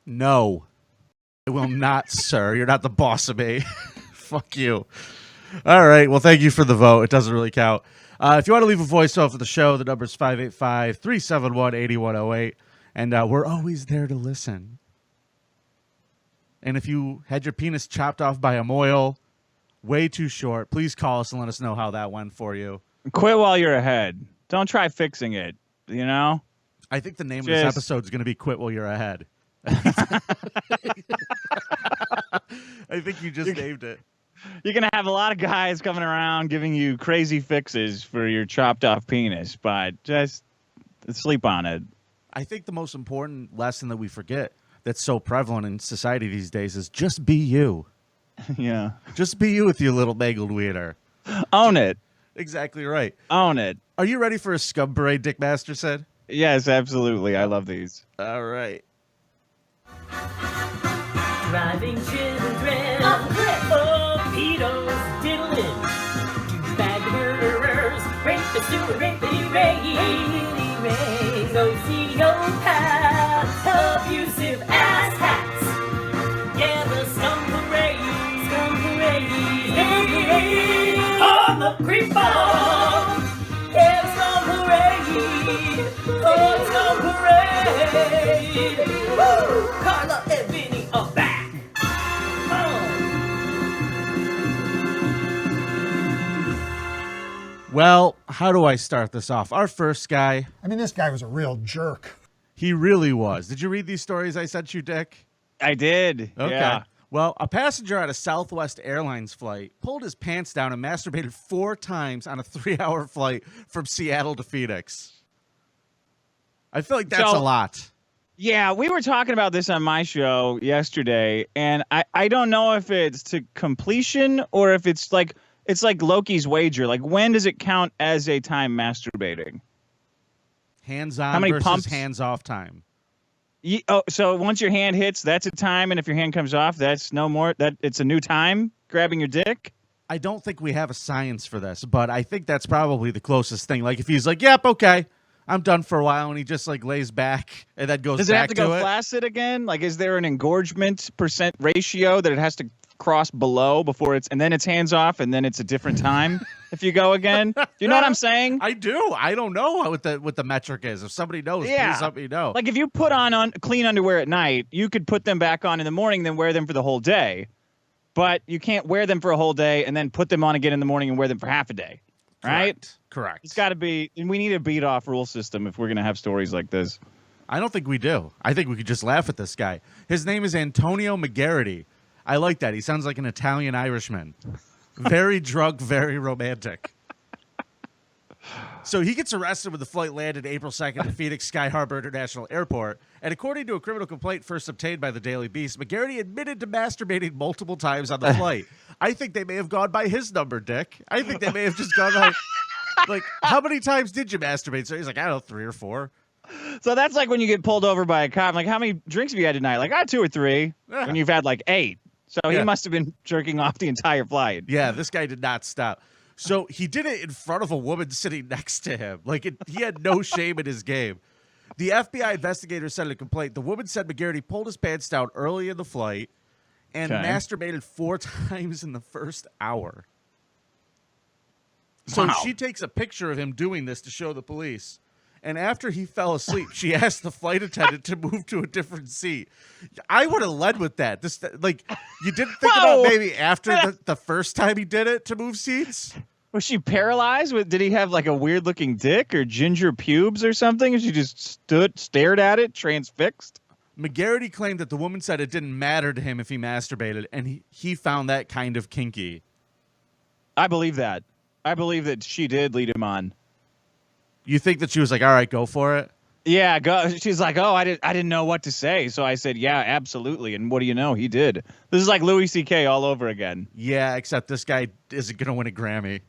No, I will not, sir. You're not the boss of me. Fuck you. All right. Well, thank you for the vote. It doesn't really count. If you want to leave a voicemail for the show, the number is 585-371-8108. And we're always there to listen. And if you had your penis chopped off by a mohel, way too short, please call us and let us know how that went for you. Quit while you're ahead. Don't try fixing it, you know? I think the name of this episode is going to be Quit While You're Ahead. I think you just named it. You're going to have a lot of guys coming around giving you crazy fixes for your chopped off penis, but just sleep on it. I think the most important lesson that we forget that's so prevalent in society these days is just be you. Yeah. Just be you with your little mangled wiener. Own it. Exactly right. Own it. Are you ready for a scum parade, Dick Masterson? Yes, absolutely. I love these. All right. Driving children off the cliff. Oh, pedos diddling. Douchebag murderers. Rapists do it. Rapity ray. Sociopaths. Abusive ass hats. Yeah, the scum parade. Scum parade. Scum parade. On the creep ball. Yeah, the scum parade. Oh, scum parade. Woo! Carla and Vinnie are back. Well, how do I start this off? Our first guy. I mean, this guy was a real jerk. He really was. Did you read these stories I sent you, Dick? I did. Okay. Yeah. Well, a passenger at a Southwest Airlines flight pulled his pants down and masturbated 4 times on a 3-hour flight from Seattle to Phoenix. I feel like that's a lot. Yeah, we were talking about this on my show yesterday, and I don't know if it's to completion or if it's like Loki's wager. Like, when does it count as a time masturbating? Hands-on How many versus pumps? hands-off time. So once your hand hits, that's a time, and if your hand comes off, that's no more. That it's a new time. Grabbing your dick. I don't think we have a science for this, but I think that's probably the closest thing. Like if he's like, "Yep, okay, I'm done for a while," and he just like lays back and then goes Does it back have to go it. flaccid again? Like, is there an engorgement % ratio that it has to cross below before it's, and then it's hands off, and then it's a different time if you go again? Do you know what I'm saying? I do. I don't know what the metric is. If somebody knows, please let me know. Like if you put on clean underwear at night, you could put them back on in the morning, then wear them for the whole day. But you can't wear them for a whole day and then put them on again in the morning and wear them for half a day. Right? Correct. It's got to be, and we need a beat off rule system if we're going to have stories like this. I don't think we do. I think we could just laugh at this guy. His name is Antonio McGarity. I like that. He sounds like an Italian Irishman. Very drunk, very romantic. So he gets arrested when the flight landed April 2nd at Phoenix Sky Harbor International Airport. And according to a criminal complaint first obtained by the Daily Beast, McGarity admitted to masturbating multiple times on the flight. I think they may have gone by his number, Dick. I think they may have just gone by, like, how many times did you masturbate? So he's like, I don't know, 3 or 4. So that's like when you get pulled over by a cop. Like, how many drinks have you had tonight? Like, 2 or 3. Yeah. And you've had like 8. So he must have been jerking off the entire flight. Yeah, this guy did not stop. So he did it in front of a woman sitting next to him. Like, he had no shame in his game. The FBI investigator said in a complaint, the woman said McGarity pulled his pants down early in the flight and masturbated 4 times in the first hour. So she takes a picture of him doing this to show the police. And after he fell asleep, she asked the flight attendant to move to a different seat. I would have led with that. This, like, you didn't think about maybe after the first time he did it to move seats? Was she paralyzed? Did he have like a weird looking dick or ginger pubes or something? And she just stared at it, transfixed? McGarity claimed that the woman said it didn't matter to him if he masturbated, and he found that kind of kinky. I believe that. I believe that she did lead him on. You think that she was like, all right, go for it? Yeah, go. She's like, oh, I didn't know what to say. So I said, yeah, absolutely. And what do you know? He did. This is like Louis C.K. all over again. Yeah, except this guy isn't going to win a Grammy.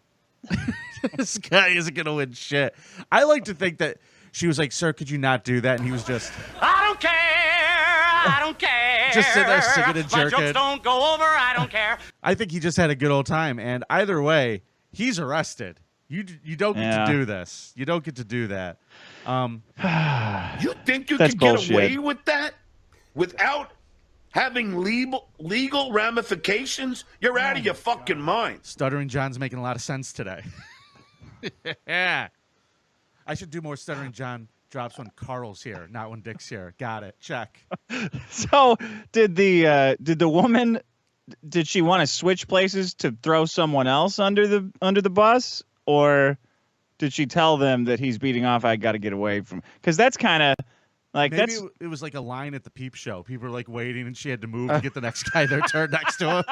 This guy isn't going to win shit. I like to think that she was like, sir, could you not do that? And he was just, I don't care. I don't care. just sitting there singing and jerking. My jokes don't go over. I don't care. I think he just had a good old time. And either way, he's arrested. You don't get to do this. You don't get to do that. You think you That's can get bullshit. away with that without having legal ramifications? You're out of your fucking mind. Stuttering John's making a lot of sense today. Yeah. I should do more Stuttering John drops when Carl's here, not when Dick's here. Got it. Check. So did the woman, did she want to switch places to throw someone else under the bus? Or did she tell them that he's beating off? I got to get away from, because that's kind of Like Maybe that's it was like a line at the peep show. People were like waiting, and she had to move to get the next guy their turn next to him.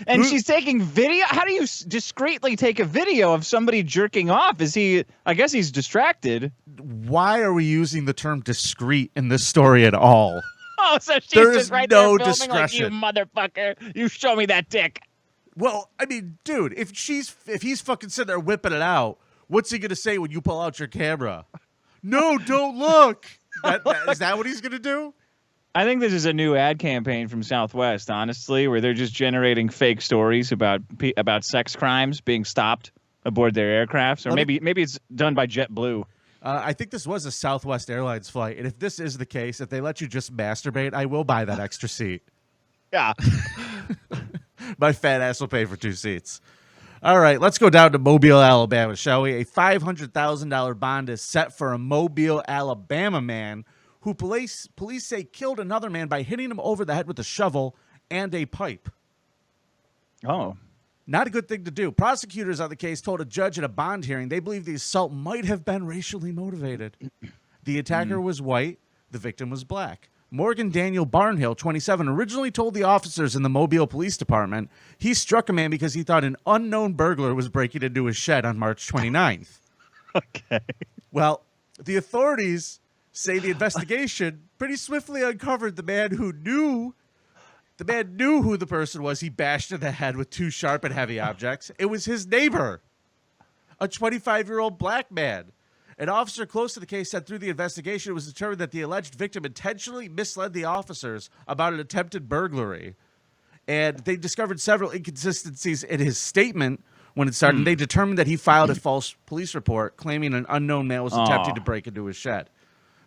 and she's taking video. How do you discreetly take a video of somebody jerking off? Is he? I guess he's distracted. Why are we using the term discreet in this story at all? Oh, so she's There just is right no there filming like, you discretion. motherfucker. You show me that dick. Well, I mean, dude, if he's fucking sitting there whipping it out, what's he gonna say when you pull out your camera? No, don't look. Is that what he's gonna do? I think this is a new ad campaign from Southwest, honestly, where they're just generating fake stories about sex crimes being stopped aboard their aircrafts, or maybe it's done by JetBlue. I think this was a Southwest Airlines flight, and if this is the case, if they let you just masturbate, I will buy that extra seat. Yeah. My fat ass will pay for 2 seats. All right, let's go down to Mobile, Alabama, shall we? A $500,000 bond is set for a Mobile, Alabama man who police say killed another man by hitting him over the head with a shovel and a pipe. Oh. Not a good thing to do. Prosecutors on the case told a judge at a bond hearing they believe the assault might have been racially motivated. The attacker was white. The victim was black. Morgan Daniel Barnhill, 27, originally told the officers in the Mobile Police Department he struck a man because he thought an unknown burglar was breaking into his shed on March 29th. Okay. Well, the authorities say the investigation pretty swiftly uncovered the man knew who the person was he bashed in the head with 2 sharp and heavy objects. It was his neighbor, a 25-year-old black man. An officer close to the case said through the investigation it was determined that the alleged victim intentionally misled the officers about an attempted burglary. And they discovered several inconsistencies in his statement when it started. They determined that he filed a false police report claiming an unknown male was attempting to break into his shed.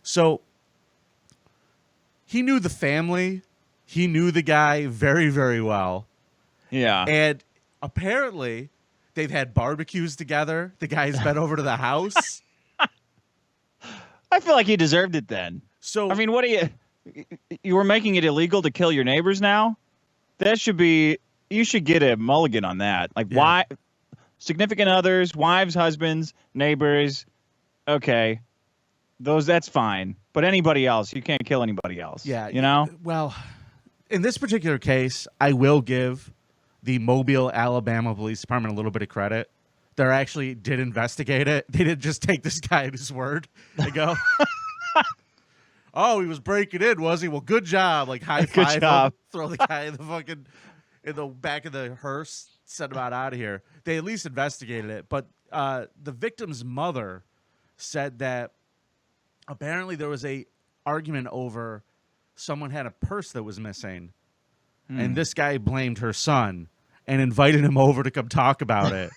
So he knew the family. He knew the guy very, very well. Yeah. And apparently they've had barbecues together. The guy's been over to the house. I feel like he deserved it then. So I mean, what do you were making it illegal to kill your neighbors now? That should be, you should get a mulligan on that. Like, why? Significant others, wives, husbands, neighbors. Okay. That's fine. But anybody else, you can't kill anybody else. Yeah. You know? Well, in this particular case, I will give the Mobile, Alabama Police Department a little bit of credit. They actually did investigate it. They didn't just take this guy at his word. They go, oh, he was breaking in, was he? Well, good job. Like, high Good five job. him, throw the guy in the back of the hearse, send him out of here. They at least investigated it. But the victim's mother said that apparently there was a argument over someone had a purse that was missing. And this guy blamed her son and invited him over to come talk about it.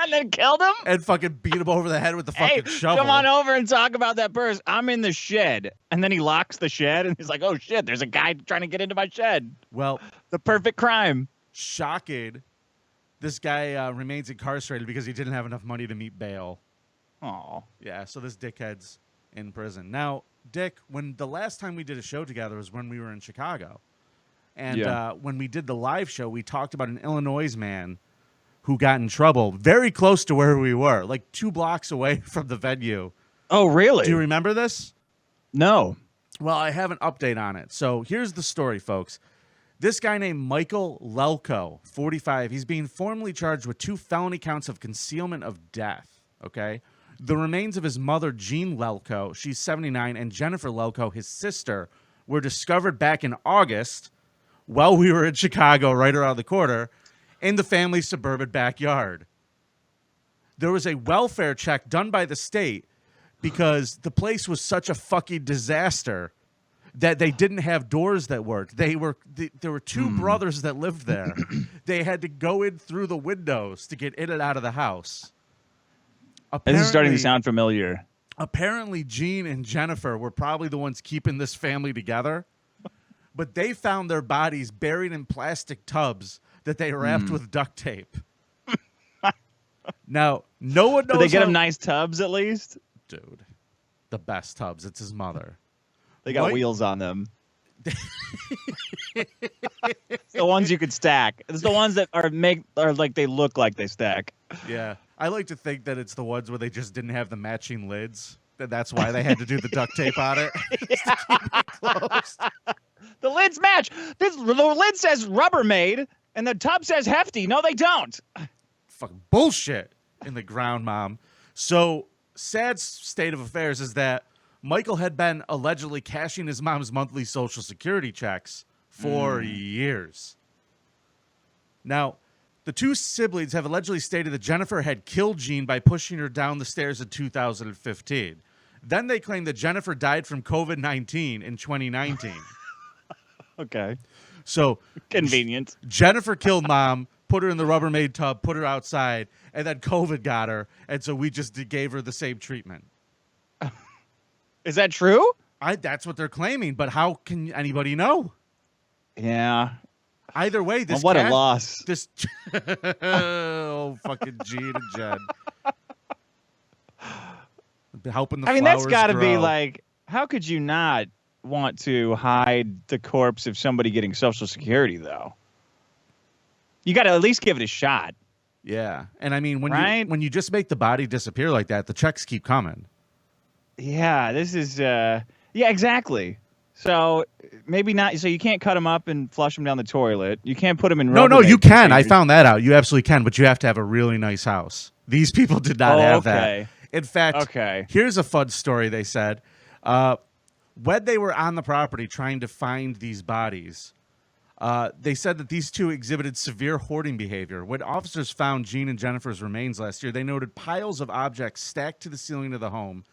And then killed him? And fucking beat him over the head with the fucking shovel. Come on over and talk about that purse. I'm in the shed. And then he locks the shed and he's like, oh shit, there's a guy trying to get into my shed. Well, the perfect crime. Shocking. This guy remains incarcerated because he didn't have enough money to meet bail. Oh. Yeah, so this dickhead's in prison. Now, Dick, when the last time we did a show together was when we were in Chicago. And when we did the live show, we talked about an Illinois man who got in trouble very close to where we were, like 2 blocks away from the venue. Oh, really? Do you remember this? No. Well, I have an update on it. So here's the story, folks. This guy named Michael Lelko, 45, he's being formally charged with 2 felony counts of concealment of death, okay? The remains of his mother, Jean Lelko, she's 79, and Jennifer Lelko, his sister, were discovered back in August while we were in Chicago, right around the corner, in the family's suburban backyard. There was a welfare check done by the state because the place was such a fucking disaster that they didn't have doors that worked. There were 2 brothers that lived there. They had to go in through the windows to get in and out of the house. This is starting to sound familiar. Apparently, Jean and Jennifer were probably the ones keeping this family together, but they found their bodies buried in plastic tubs that they wrapped with duct tape. Now, no one knows. Did they get him nice tubs at least? Dude, the best tubs. It's his mother. They got wheels on them. It's the ones you could stack. It's the ones that are like they look like they stack. Yeah. I like to think that it's the ones where they just didn't have the matching lids. That's why they had to do the duct tape on it. Just to keep it closed. The lids match. The lid says Rubbermaid, and the tub says Hefty. No, they don't. Fucking bullshit in the ground, Mom. So, sad state of affairs is that Michael had been allegedly cashing his mom's monthly Social Security checks for years. Now, the two siblings have allegedly stated that Jennifer had killed Jean by pushing her down the stairs in 2015. Then they claim that Jennifer died from COVID-19 in 2019. Okay. So convenient. Jennifer killed Mom, put her in the Rubbermaid tub, put her outside, and then COVID got her, and so we just gave her the same treatment. Is that true? That's what they're claiming, but how can anybody know? Yeah. Either way, this what a loss. This oh fucking Gene and Jen. Helping the I mean, that's flowers got to be grow. like, how could you not want to hide the corpse of somebody getting Social Security, though? You got to at least give it a shot. Yeah, and I mean, Right? when you just make the body disappear like that, the checks keep coming. Yeah, this is yeah, exactly. So maybe not. So you can't cut them up and flush them down the toilet. You can't put them in. No, Rubbermaid you can. I containers. found that out. You absolutely can, but you have to have a really nice house. These people did not have okay. that. In fact, here's a fun story they said. When they were on the property trying to find these bodies, they said that these two exhibited severe hoarding behavior. When officers found Jean and Jennifer's remains last year, they noted piles of objects stacked to the ceiling of the home,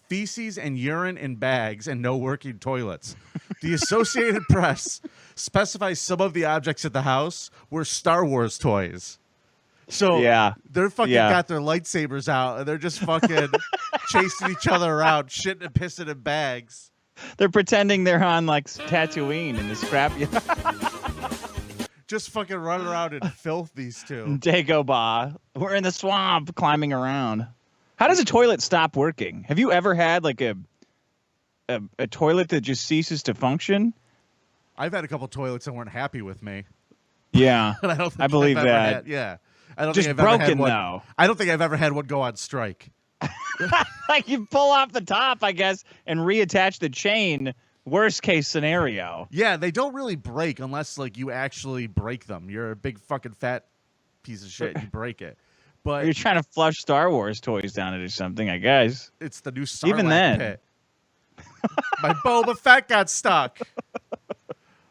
feces and urine in bags, and no working toilets. The Associated Press specifies some of the objects at the house were Star Wars toys. So they're fucking got their lightsabers out, and they're just fucking chasing each other around, shitting and pissing in bags. They're pretending they're on like Tatooine in the scrap. Just fucking running around in filth, these two. Dagobah. We're in the swamp climbing around. How does a toilet stop working? Have you ever had like a toilet that just ceases to function? I've had a couple toilets that weren't happy with me. Yeah, And I don't think I believe I've ever that. had- yeah. I don't Just think I've ever had broken, one. though. I don't think I've ever had one go on strike. Like you pull off the top, I guess, and reattach the chain. Worst case scenario. Yeah, they don't really break unless like you actually break them. You're a big fucking fat piece of shit. You break it. But You're trying to flush Star Wars toys down it or something, I guess. it's the new Sarlacc Even then. pit. My Boba Fett got stuck.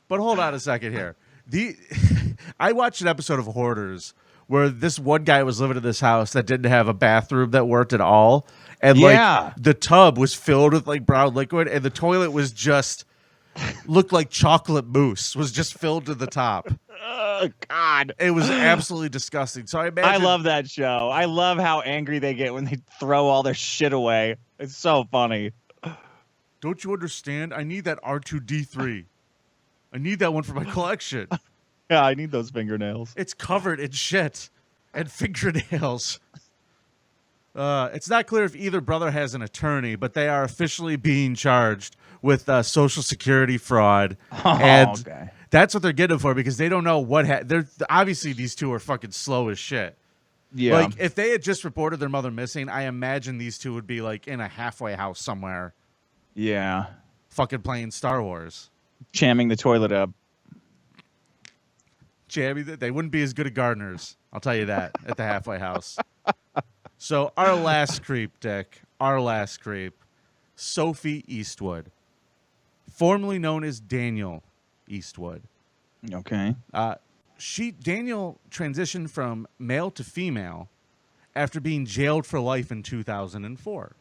But hold on a second here. I watched an episode of Hoarders where this one guy was living in this house that didn't have a bathroom that worked at all. And like the tub was filled with like brown liquid, and the toilet was just looked like chocolate mousse, was just filled to the top. Oh God. It was absolutely disgusting. So I imagine I love that show. I love how angry they get when they throw all their shit away. It's so funny. Don't you understand? I need that R2D3. I need that one for my collection. Yeah, I need those fingernails. It's covered in shit and fingernails. It's not clear if either brother has an attorney, but they are officially being charged with Social Security fraud. And that's what they're getting for, because they don't know what they're obviously these two are fucking slow as shit. Yeah. Like if they had just reported their mother missing, I imagine these two would be like in a halfway house somewhere. Yeah. Fucking playing Star Wars. Jamming the toilet up. Jammy, they wouldn't be as good at gardeners. I'll tell you that at the halfway house. So our last creep, Dick, Sophie Eastwood, formerly known as Daniel Eastwood. Okay. Daniel transitioned from male to female after being jailed for life in 2004.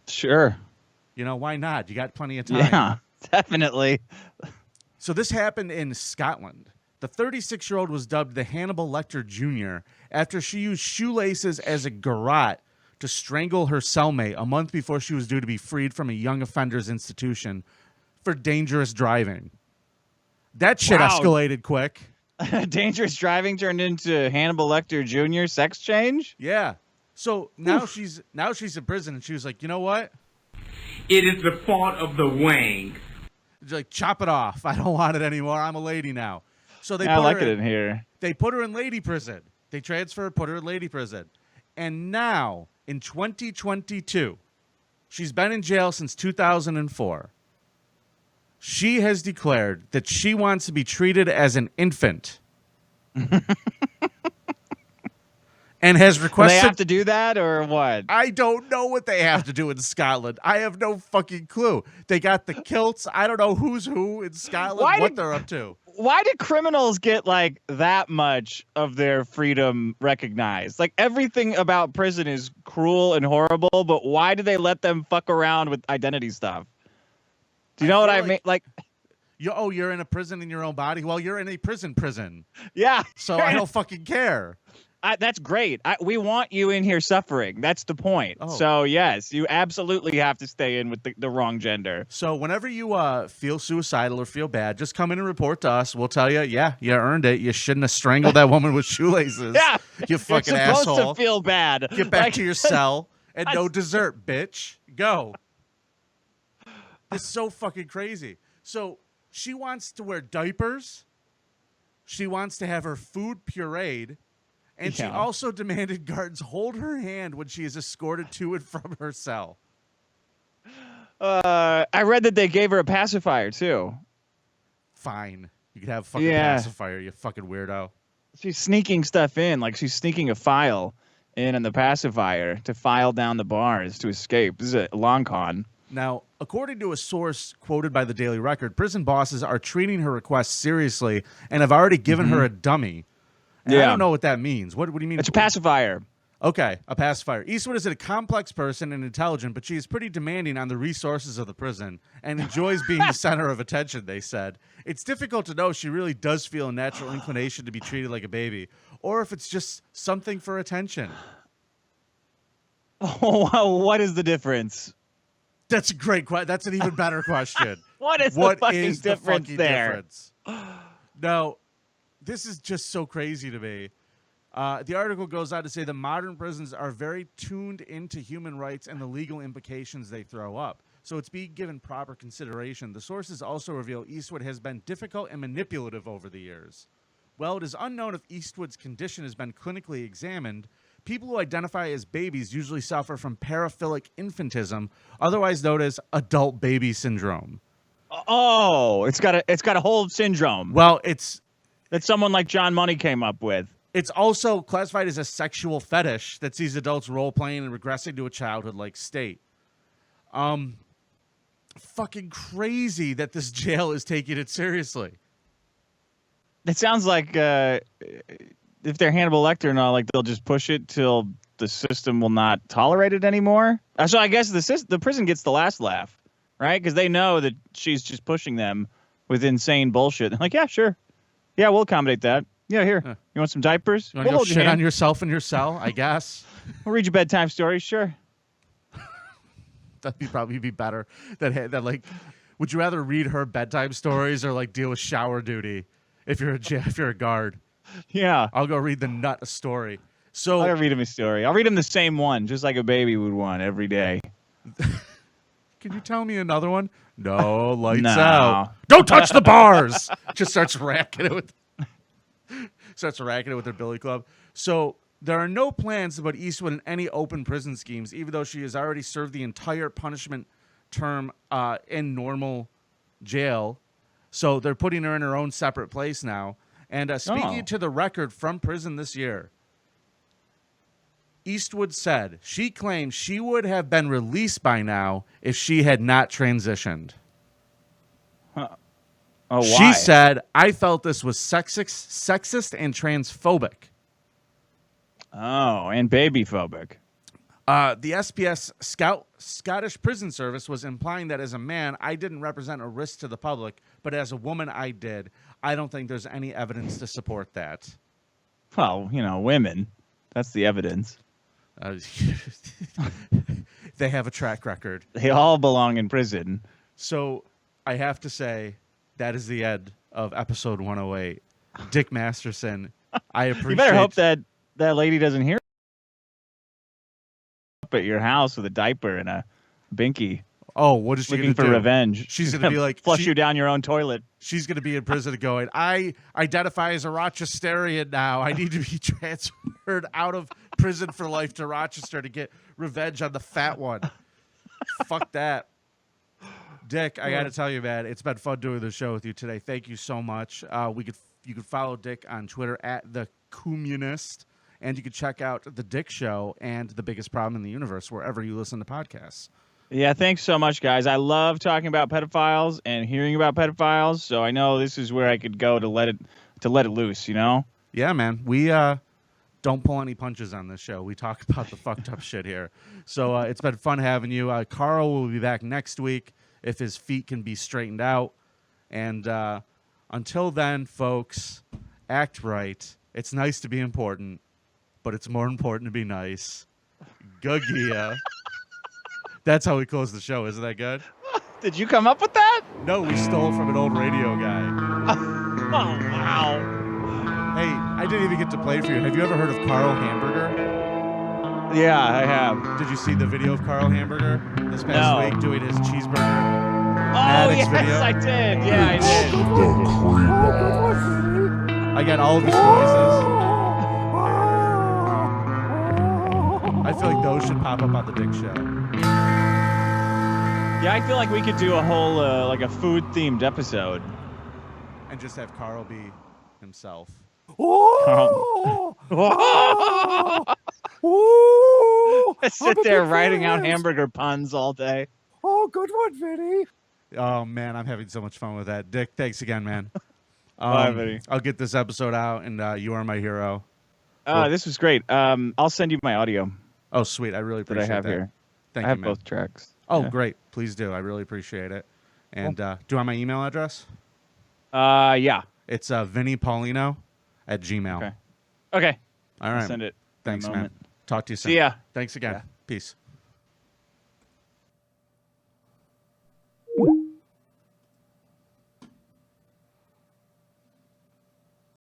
Sure. You know, why not? You got plenty of time. Yeah, definitely. So this happened in Scotland. The 36-year-old was dubbed the Hannibal Lecter Jr. after she used shoelaces as a garrote to strangle her cellmate a month before she was due to be freed from a young offenders institution for dangerous driving. That shit escalated quick. Dangerous driving turned into Hannibal Lecter Jr. sex change? Yeah. So now she's in prison, and she was like, you know what? It is the fault of the wang. Like, chop it off. I don't want it anymore. I'm a lady now. So they I put like her it in here. They put her in lady prison. They transferred, put her in lady prison. And now, in 2022, She's been in jail since 2004. She has declared that she wants to be treated as an infant. And has requested. They have to do that or what? I don't know what they have to do in Scotland. I have no fucking clue. They got the kilts. I don't know who's who in Scotland, what they're up to. Why do criminals get like that much of their freedom recognized? Like everything about prison is cruel and horrible, but why do they let them fuck around with identity stuff? Do you know what I mean? Like, you're in a prison in your own body? Well, you're in a prison. Yeah. So I don't fucking care. That's great. We want you in here suffering. That's the point. So, yes, you absolutely have to stay in with the wrong gender. So whenever you feel suicidal or feel bad, just come in and report to us. We'll tell you, yeah, you earned it. You shouldn't have strangled that woman with shoelaces. Yeah. You fucking You're supposed asshole. to feel bad. Get back to your cell and no dessert, bitch. Go. It's so fucking crazy. So she wants to wear diapers. She wants to have her food pureed. And she also demanded guards hold her hand when she is escorted to and from her cell. I read that they gave her a pacifier, too. Fine. You could have a fucking pacifier, you fucking weirdo. She's sneaking stuff in. Like she's sneaking a file in the pacifier to file down the bars to escape. This is a long con. Now, according to a source quoted by the Daily Record, prison bosses are treating her request seriously and have already given her a dummy. And I don't know what that means. What do you mean? It's a pacifier. Okay, a pacifier. Eastwood is a complex person and intelligent, but she is pretty demanding on the resources of the prison and enjoys being the center of attention, they said. It's difficult to know if she really does feel a natural inclination to be treated like a baby, or if it's just something for attention. Oh, what is the difference? That's a great question. That's an even better question. What is the fucking difference there? Difference? No. This is just so crazy to me. The article goes on to say the modern prisons are very tuned into human rights and the legal implications they throw up. So it's being given proper consideration. The sources also reveal Eastwood has been difficult and manipulative over the years. While it is unknown if Eastwood's condition has been clinically examined, people who identify as babies usually suffer from paraphilic infantism, otherwise known as adult baby syndrome. Oh, it's got a whole syndrome. Well, it's that someone like John Money came up with. It's also classified as a sexual fetish that sees adults role-playing and regressing to a childhood-like state. Fucking crazy that this jail is taking it seriously. It sounds like if they're Hannibal Lecter and all, like they'll just push it till the system will not tolerate it anymore. So I guess the prison gets the last laugh, right? Because they know that she's just pushing them with insane bullshit. They're like, yeah, sure. Yeah, we'll accommodate that. Yeah, here. You want some diapers? You want to go shit on yourself in your cell, I guess? We'll read you bedtime stories, sure. That'd probably be better. That like, would you rather read her bedtime stories or like deal with shower duty if you're a guard? Yeah. I'll go read the nut a story. So I'll read him a story. I'll read him the same one, just like a baby would want every day. Can you tell me another one? No, lights No. out. Don't touch the bars. Just starts racking it with their billy club. So there are no plans to put Eastwood in any open prison schemes, even though she has already served the entire punishment term in normal jail. So they're putting her in her own separate place now. And speaking to the Record from prison this year, Eastwood said she claims she would have been released by now if she had not transitioned. Oh, why? She said, I felt this was sexist and transphobic. Oh, and babyphobic. The SPS Scottish Prison Service was implying that as a man, I didn't represent a risk to the public, but as a woman, I did. I don't think there's any evidence to support that. Well, women. That's the evidence. They have a track record. They all belong in prison. So I have to say that is the end of episode 108. Dick Masterson, I appreciate. You better hope that lady doesn't hear up at your house with a diaper and a binky. Oh, what is she looking gonna for do? revenge? She's gonna be like flush you down your own toilet. She's gonna be in prison going, I identify as a Rochesterian now. I need to be transferred out of prison for life to Rochester to get revenge on the fat one. Fuck that. Dick, I got to tell you, man, it's been fun doing the show with you today. Thank you so much. You could follow Dick on Twitter at The Communist, and you could check out The Dick Show and The Biggest Problem in the Universe wherever you listen to podcasts. Yeah, thanks so much, guys. I love talking about pedophiles and hearing about pedophiles, so I know this is where I could go to let it loose, you know? Yeah, man. We don't pull any punches on this show. We talk about the fucked up shit here. So it's been fun having you. Carl will be back next week if his feet can be straightened out. And until then, folks, act right. It's nice to be important, but it's more important to be nice. Gugia. That's how we close the show. Isn't that good? Did you come up with that? No, we stole it from an old radio guy. Oh, wow. Hey, I didn't even get to play for you. Have you ever heard of Carl Hamburger? Yeah, I have. Did you see the video of Carl Hamburger this past week doing his cheeseburger? Oh, Maddox yes, video? I did. Yeah, I did. I got all of his voices. I feel like those should pop up on the Dick Show. Yeah, I feel like we could do a whole, like a food-themed episode. And just have Carl be himself. Sit there writing out hamburger puns all day. Oh, good one, Vinny. Oh, man, I'm having so much fun with that. Dick, thanks again, man. Bye, Vinny. I'll get this episode out, and you are my hero. This was great. I'll send you my audio. Oh, sweet. I really that appreciate I have that. here. Thank I have you, man. both tracks. Oh, Yeah. great. Please do. I really appreciate it. And do you want my email address? Yeah. It's vinnypaulino@gmail. Okay. All right. I'll send it. Thanks, in a man. moment. Talk to you soon. See ya. Thanks again. Yeah. Peace.